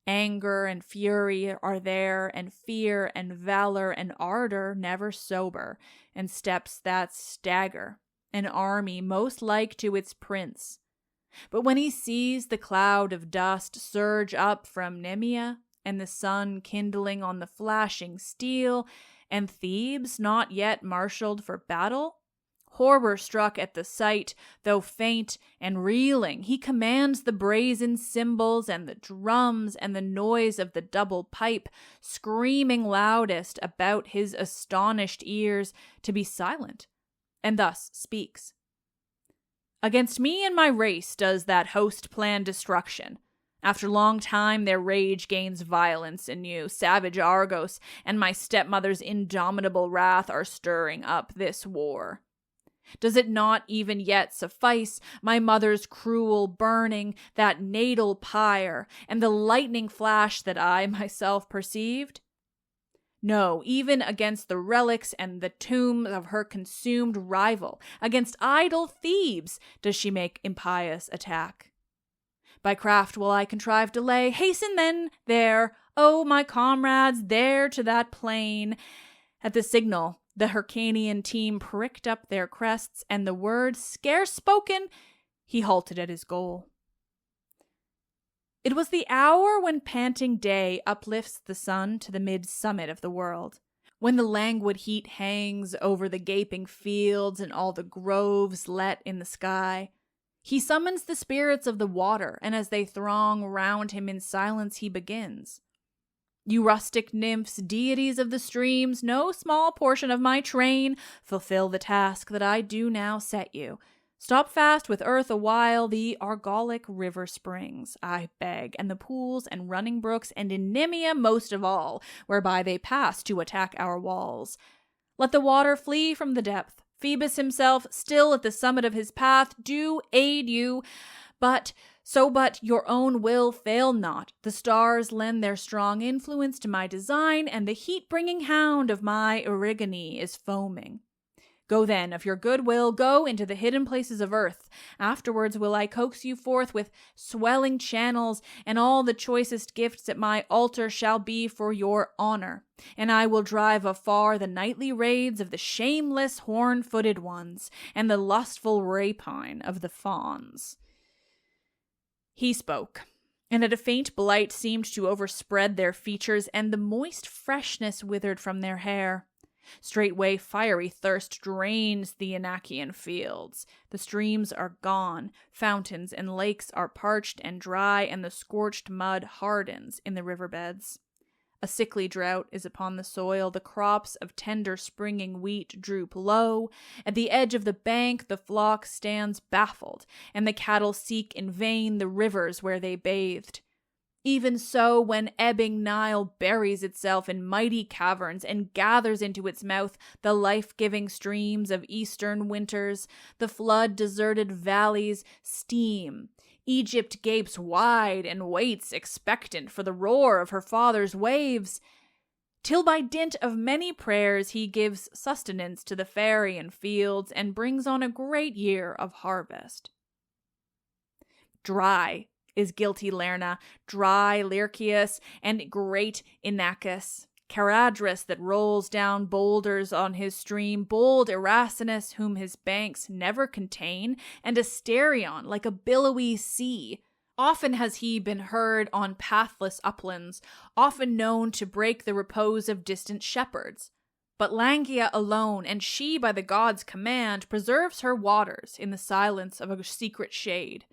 Anger and fury are there, and fear and valor and ardor never sober, and steps that stagger, an army most like to its prince. But when he sees the cloud of dust surge up from Nemea, and the sun kindling on the flashing steel, and Thebes not yet marshaled for battle, horror struck at the sight, though faint and reeling, he commands the brazen cymbals and the drums and the noise of the double pipe, screaming loudest about his astonished ears, to be silent, and thus speaks. Against me and my race does that host plan destruction. After long time their rage gains violence anew. Savage Argos and my stepmother's indomitable wrath are stirring up this war. Does it not even yet suffice my mother's cruel burning, that natal pyre, and the lightning flash that I myself perceived? No, even against the relics and the tombs of her consumed rival, against idle Thebes, does she make impious attack. By craft will I contrive delay. Hasten then there, O my comrades, there to that plain. At the signal, the Hyrcanian team pricked up their crests, and the word scarce spoken, he halted at his goal. It was the hour when panting day uplifts the sun to the mid-summit of the world, when the languid heat hangs over the gaping fields and all the groves let in the sky. He summons the spirits of the water, and as they throng round him in silence, he begins. You rustic nymphs, deities of the streams, no small portion of my train, fulfill the task that I do now set you. Stop fast with earth awhile the Argolic river springs, I beg, and the pools and running brooks, and in Nemea most of all, whereby they pass to attack our walls. Let the water flee from the depth. Phoebus himself, still at the summit of his path, do aid you, but your own will fail not. The stars lend their strong influence to my design, and the heat-bringing hound of my Erinyes is foaming. Go then, of your good will, go into the hidden places of earth. Afterwards will I coax you forth with swelling channels, and all the choicest gifts at my altar shall be for your honor. And I will drive afar the nightly raids of the shameless horn-footed ones, and the lustful rapine of the fawns. He spoke, and a faint blight seemed to overspread their features, and the moist freshness withered from their hair. Straightway fiery thirst drains the Inachian fields. The streams are gone, fountains and lakes are parched and dry, and the scorched mud hardens in the riverbeds. A sickly drought is upon the soil, the crops of tender springing wheat droop low. At the edge of the bank the flock stands baffled, and the cattle seek in vain the rivers where they bathed. Even so, when ebbing Nile buries itself in mighty caverns and gathers into its mouth the life-giving streams of eastern winters, the flood-deserted valleys steam. Egypt gapes wide and waits expectant for the roar of her father's waves, till by dint of many prayers he gives sustenance to the Pharian fields and brings on a great year of harvest. Dry is guilty Lerna, dry Lachesis, and great Inachus, Caradrus that rolls down boulders on his stream, bold Erasinus whom his banks never contain, and Asterion like a billowy sea. Often has he been heard on pathless uplands, often known to break the repose of distant shepherds. But Langia alone, and she by the gods' command, preserves her waters in the silence of a secret shade.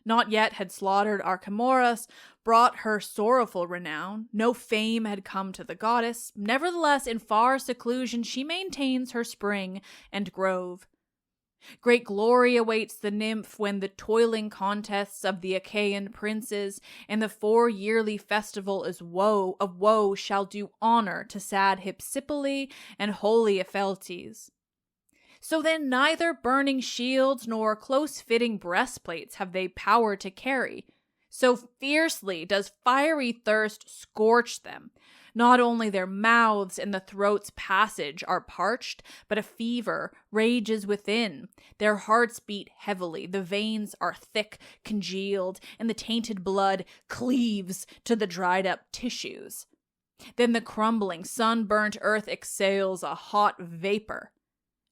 Not yet had slaughtered Archemoras brought her sorrowful renown. No fame had come to the goddess. Nevertheless, in far seclusion she maintains her spring and grove. Great glory awaits the nymph when the toiling contests of the Achaean princes and the 4 yearly festival of woe shall do honor to sad Hypsipyle and holy Epheltes. So then neither burning shields nor close-fitting breastplates have they power to carry. So fiercely does fiery thirst scorch them. Not only their mouths and the throat's passage are parched, but a fever rages within. Their hearts beat heavily, the veins are thick, congealed, and the tainted blood cleaves to the dried-up tissues. Then the crumbling, sunburnt earth exhales a hot vapor.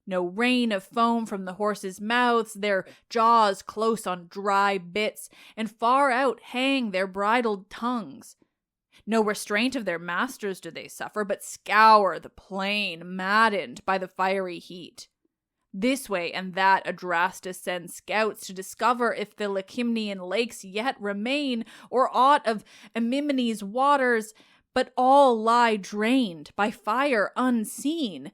No rain of foam from the horses' mouths, their jaws close on dry bits, and far out hang their bridled tongues. No restraint of their masters do they suffer, but scour the plain, maddened by the fiery heat. This way and that Adrastus sends scouts to discover if the Lacymnian lakes yet remain, or aught of Amymne's waters, but all lie drained by fire unseen.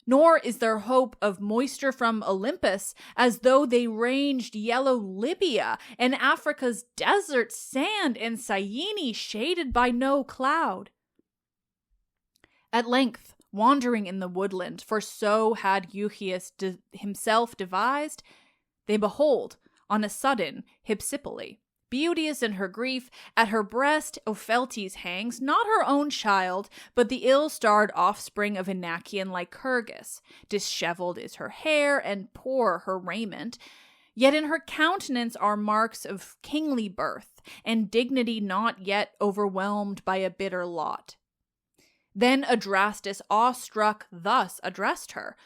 Nor is there hope of moisture from Olympus, as though they ranged yellow Libya and Africa's desert sand and Syene shaded by no cloud. At length, wandering in the woodland, for so had Eucheus himself devised, they behold, on a sudden, Hypsipyle. Beauteous in her grief, at her breast Opheltes hangs, not her own child, but the ill-starred offspring of Inachian Lycurgus. Disheveled is her hair, and poor her raiment. Yet in her countenance are marks of kingly birth, and dignity not yet overwhelmed by a bitter lot. Then Adrastus, awestruck, thus addressed her: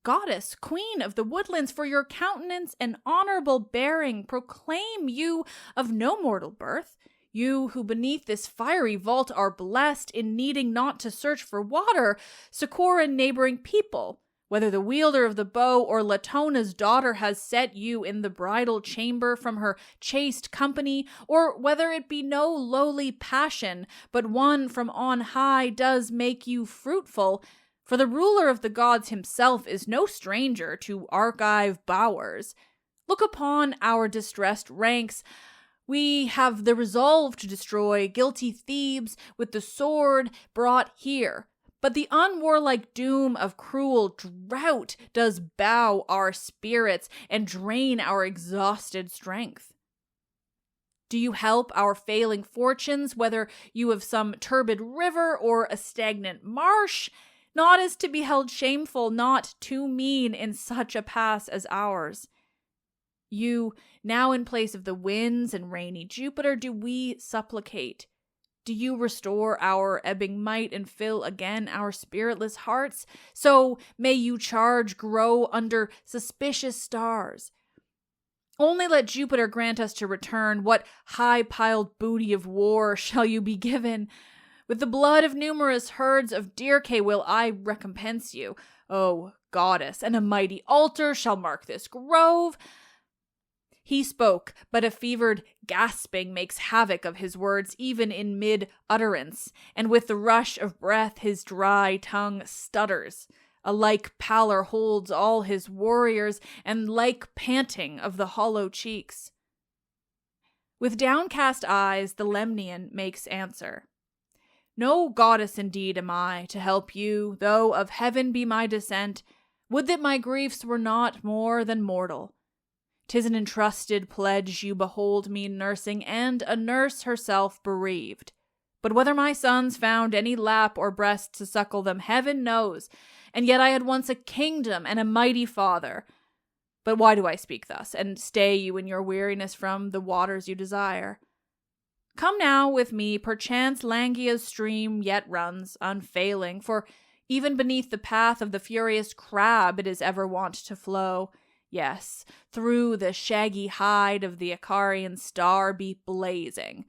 Goddess, queen of the woodlands, for your countenance and honorable bearing proclaim you of no mortal birth, you who beneath this fiery vault are blessed in needing not to search for water, succor a neighboring people. Whether the wielder of the bow or Latona's daughter has set you in the bridal chamber from her chaste company, or whether it be no lowly passion, but one from on high does make you fruitful, for the ruler of the gods himself is no stranger to Argive bowers. Look upon our distressed ranks. We have the resolve to destroy guilty Thebes with the sword brought here. But the unwarlike doom of cruel drought does bow our spirits and drain our exhausted strength. Do you help our failing fortunes, whether you have some turbid river or a stagnant marsh? Not as to be held shameful, not too mean in such a pass as ours. You, now in place of the winds and rainy Jupiter, do we supplicate. Do you restore our ebbing might and fill again our spiritless hearts? So may you charge grow under suspicious stars. Only let Jupiter grant us to return. What high-piled booty of war shall you be given? With the blood of numerous herds of Dirce will I recompense you, O goddess, and a mighty altar shall mark this grove. He spoke, but a fevered gasping makes havoc of his words even in mid-utterance, and with the rush of breath his dry tongue stutters. A like pallor holds all his warriors, and like panting of the hollow cheeks. With downcast eyes the Lemnian makes answer. No goddess indeed am I to help you, though of heaven be my descent. Would that my griefs were not more than mortal. 'Tis an entrusted pledge you behold me nursing, and a nurse herself bereaved. But whether my sons found any lap or breast to suckle them, heaven knows, and yet I had once a kingdom and a mighty father. But why do I speak thus, and stay you in your weariness from the waters you desire? Come now with me, perchance Langia's stream yet runs, unfailing, for even beneath the path of the furious crab it is ever wont to flow. Yes, through the shaggy hide of the Icarian star be blazing.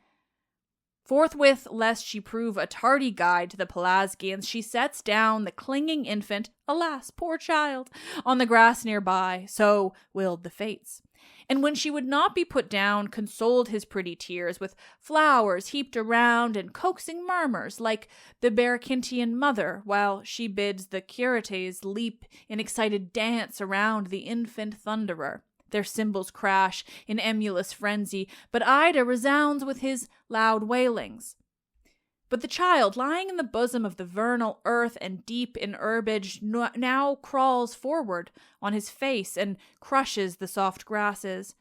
Forthwith, lest she prove a tardy guide to the Pelasgians, she sets down the clinging infant, alas, poor child, on the grass nearby, so willed the fates, And when she would not be put down, consoled his pretty tears with flowers heaped around and coaxing murmurs like the Baracintian mother, while she bids the Curetes leap in excited dance around the infant thunderer. Their cymbals crash in emulous frenzy, but Ida resounds with his loud wailings. But the child, lying in the bosom of the vernal earth and deep in herbage, now crawls forward on his face and crushes the soft grasses.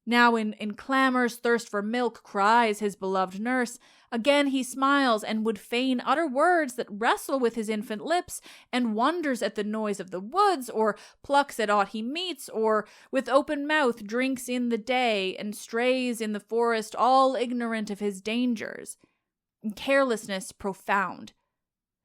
Now in clamor's thirst for milk cries his beloved nurse. Again he smiles and would fain utter words that wrestle with his infant lips, and wonders at the noise of the woods, or plucks at aught he meets, or with open mouth drinks in the day, and strays in the forest all ignorant of his dangers. Carelessness profound.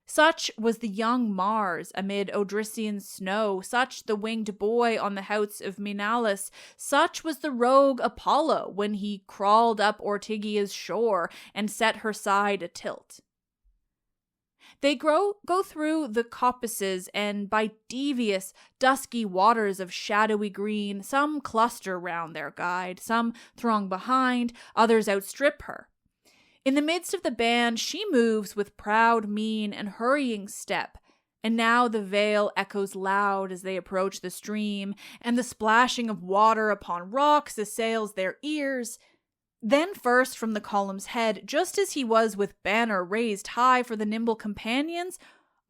Such was the young Mars amid Odrysian snow, such the winged boy on the heights of Menalus, such was the rogue Apollo when he crawled up Ortygia's shore and set her side atilt. They go through the coppices, and by devious, dusky waters of shadowy green, some cluster round their guide, some throng behind, others outstrip her. In the midst of the band, she moves with proud mien and hurrying step, and now the vale echoes loud as they approach the stream, and the splashing of water upon rocks assails their ears. Then first from the column's head, just as he was with banner raised high for the nimble companions,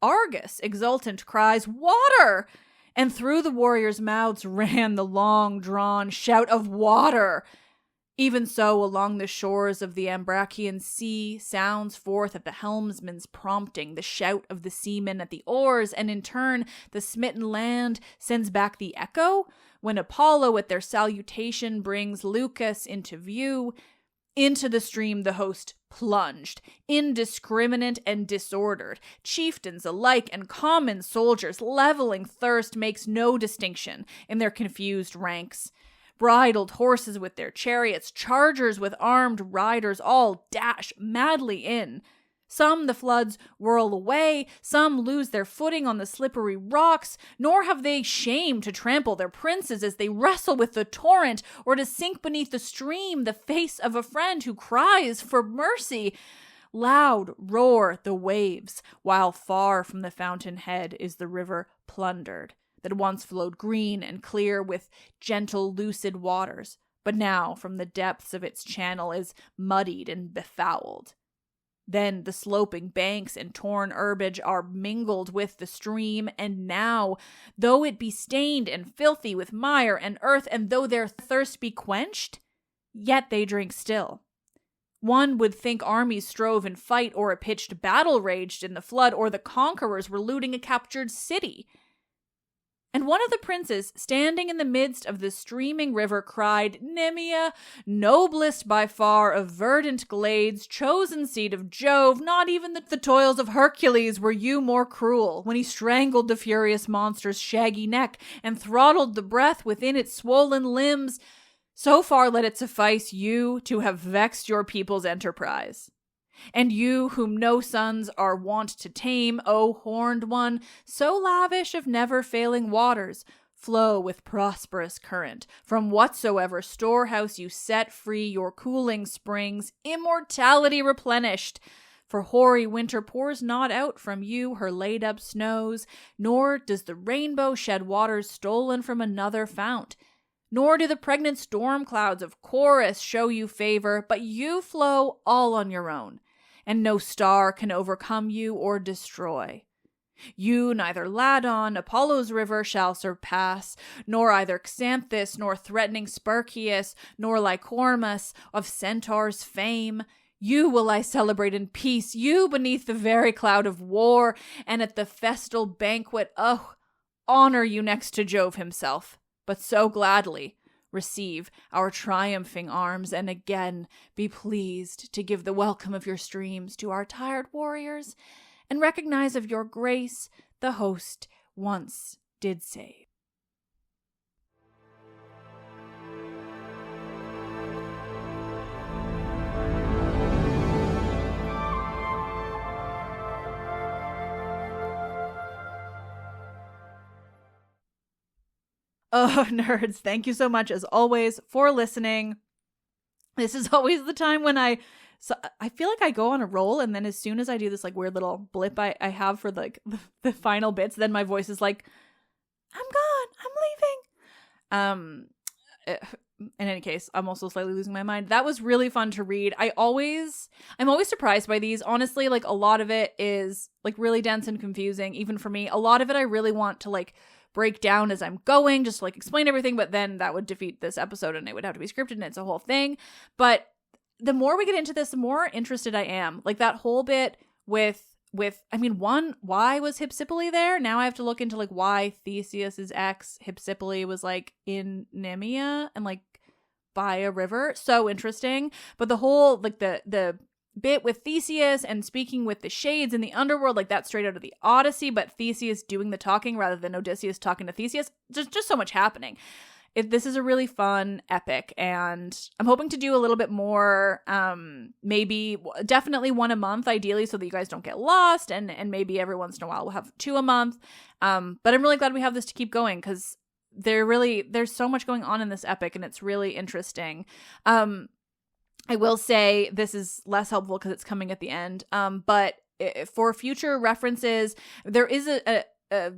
Argus, exultant, cries, "Water!" And through the warriors' mouths ran the long-drawn shout of "Water!" Even so, along the shores of the Ambracian Sea sounds forth at the helmsman's prompting the shout of the seamen at the oars, and in turn the smitten land sends back the echo, when Apollo at their salutation brings Lucas into view. Into the stream the host plunged, indiscriminate and disordered, chieftains alike and common soldiers, leveling thirst makes no distinction in their confused ranks. Bridled horses with their chariots, chargers with armed riders, all dash madly in. Some the floods whirl away, some lose their footing on the slippery rocks, nor have they shame to trample their princes as they wrestle with the torrent, or to sink beneath the stream the face of a friend who cries for mercy. Loud roar the waves, while far from the fountainhead is the river plundered, that once flowed green and clear with gentle lucid waters, but now from the depths of its channel is muddied and befouled. Then the sloping banks and torn herbage are mingled with the stream, and now, though it be stained and filthy with mire and earth, and though their thirst be quenched, yet they drink still. One would think armies strove in fight, or a pitched battle raged in the flood, or the conquerors were looting a captured city. And one of the princes, standing in the midst of the streaming river, cried, "Nemea, noblest by far of verdant glades, chosen seed of Jove, not even the toils of Hercules were you more cruel, when he strangled the furious monster's shaggy neck, and throttled the breath within its swollen limbs. So far let it suffice you to have vexed your people's enterprise. And you, whom no sons are wont to tame, O horned one, so lavish of never-failing waters, flow with prosperous current, from whatsoever storehouse you set free your cooling springs, immortality replenished. For hoary winter pours not out from you her laid-up snows, nor does the rainbow shed waters stolen from another fount. Nor do the pregnant storm clouds of Chorus show you favor, but you flow all on your own, and no star can overcome you or destroy. You neither Ladon, Apollo's river, shall surpass, nor either Xanthus, nor threatening Sparcius, nor Lycormas, of centaurs' fame. You will I celebrate in peace, you beneath the very cloud of war, and at the festal banquet, honor you next to Jove himself. But so gladly receive our triumphing arms, and again be pleased to give the welcome of your streams to our tired warriors, and recognize of your grace the host once did save." Oh, nerds, thank you so much as always for listening. This is always the time when I feel like I go on a roll, and then as soon as I do this like weird little blip I have for like the final bits, then my voice is like, I'm gone, I'm leaving. In any case, I'm also slightly losing my mind. That was really fun to read. I'm always surprised by these. Honestly, like a lot of it is like really dense and confusing, even for me. A lot of it I really want to like break down as I'm going, just to, like explain everything, but then that would defeat this episode and it would have to be scripted and it's a whole thing. But the more we get into this, the more interested I am. Like that whole bit with I mean, one, why was Hypsipyle there? Now I have to look into like why Theseus's ex Hypsipyle was like in Nemea and like by a river. So interesting. But the whole like the bit with Theseus and speaking with the shades in the underworld, like that's straight out of the Odyssey, but Theseus doing the talking rather than Odysseus talking to Theseus. Just so much happening. This is a really fun epic, and I'm hoping to do a little bit more, maybe definitely one a month, ideally, so that you guys don't get lost, and maybe every once in a while we'll have 2 a month. But I'm really glad we have this to keep going, because there's so much going on in this epic, and it's really interesting. I will say this is less helpful because it's coming at the end, but for future references, there is a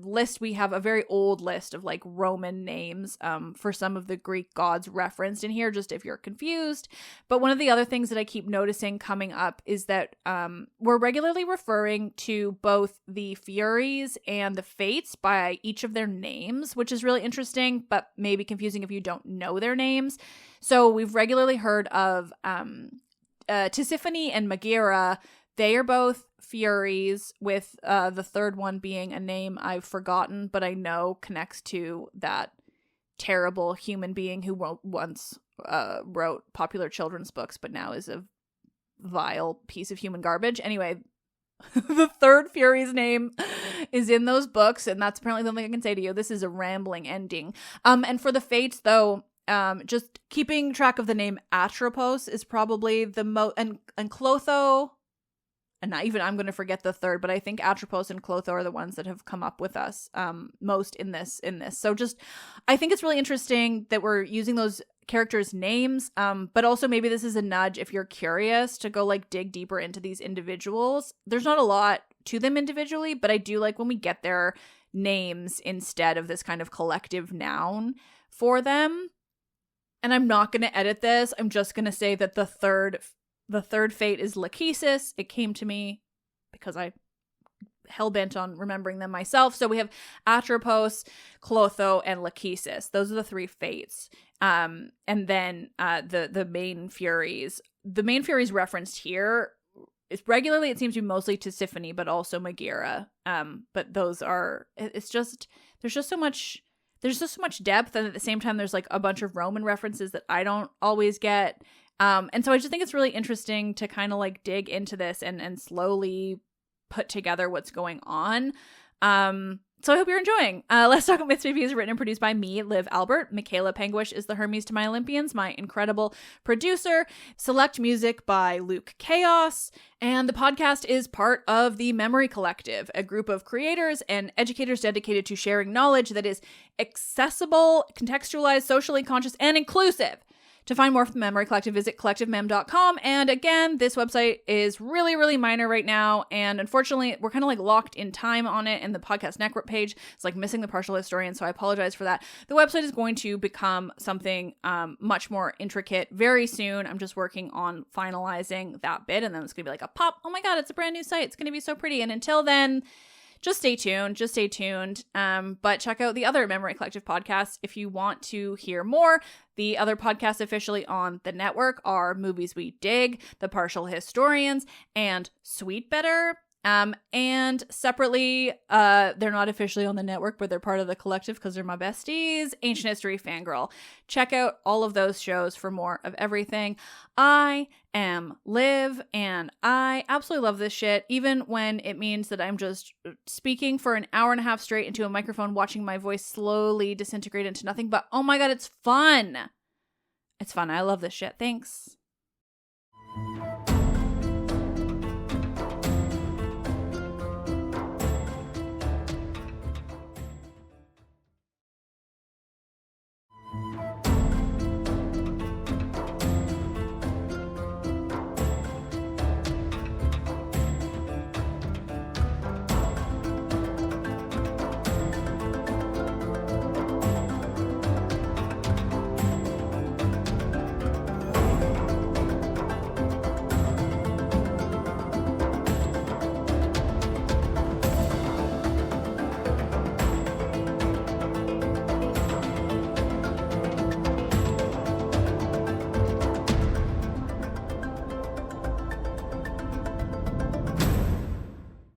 list. We have a very old list of like Roman names for some of the Greek gods referenced in here, just if you're confused. But one of the other things that I keep noticing coming up is that we're regularly referring to both the Furies and the Fates by each of their names, which is really interesting, but maybe confusing if you don't know their names. So we've regularly heard of Tisiphone and Megaera. They are both Furies, with the third one being a name I've forgotten, but I know connects to that terrible human being who once wrote popular children's books, but now is a vile piece of human garbage. Anyway, the third Furies name is in those books, and that's apparently the only thing I can say to you. This is a rambling ending. And for the Fates, though, just keeping track of the name Atropos is probably the most, and Clotho. And not even I'm going to forget the third, but I think Atropos and Clotho are the ones that have come up with us most in this. So just, I think it's really interesting that we're using those characters' names, but also maybe this is a nudge if you're curious to go like dig deeper into these individuals. There's not a lot to them individually, but I do like when we get their names instead of this kind of collective noun for them. And I'm not going to edit this. I'm just going to say that the third fate is Lachesis. It came to me because I hell-bent on remembering them myself. So we have Atropos, Clotho, and Lachesis. Those are the 3 fates. And then the main Furies. The main Furies referenced here is regularly, it seems to be mostly Tisiphone, but also Megaera. But those are, it's just, there's just so much depth, and at the same time there's like a bunch of Roman references that I don't always get. And so I just think it's really interesting to kind of like dig into this and slowly put together what's going on. So I hope you're enjoying. Let's Talk About Myths Maybe is written and produced by me, Liv Albert. Michaela Penguish is the Hermes to my Olympians, my incredible producer. Select music by Luke Chaos. And the podcast is part of the Memory Collective, a group of creators and educators dedicated to sharing knowledge that is accessible, contextualized, socially conscious, and inclusive. To find more from the Memory Collective, visit collectivemem.com. And again, this website is really, really minor right now. And unfortunately, we're kind of like locked in time on it. And the podcast network page is like missing the partial historian. So I apologize for that. The website is going to become something much more intricate very soon. I'm just working on finalizing that bit. And then it's going to be like a pop. Oh my God, it's a brand new site. It's going to be so pretty. And until then, just stay tuned. But check out the other Memory Collective podcasts if you want to hear more. The other podcasts officially on the network are Movies We Dig, The Partial Historians, and Sweet Better. And separately, they're not officially on the network, but they're part of the collective because they're my besties, Ancient History Fangirl. Check out all of those shows for more of everything. I am Liv, and I absolutely love this shit, even when it means that I'm just speaking for an hour and a half straight into a microphone, watching my voice slowly disintegrate into nothing. But oh my God, it's fun. It's fun. I love this shit. Thanks.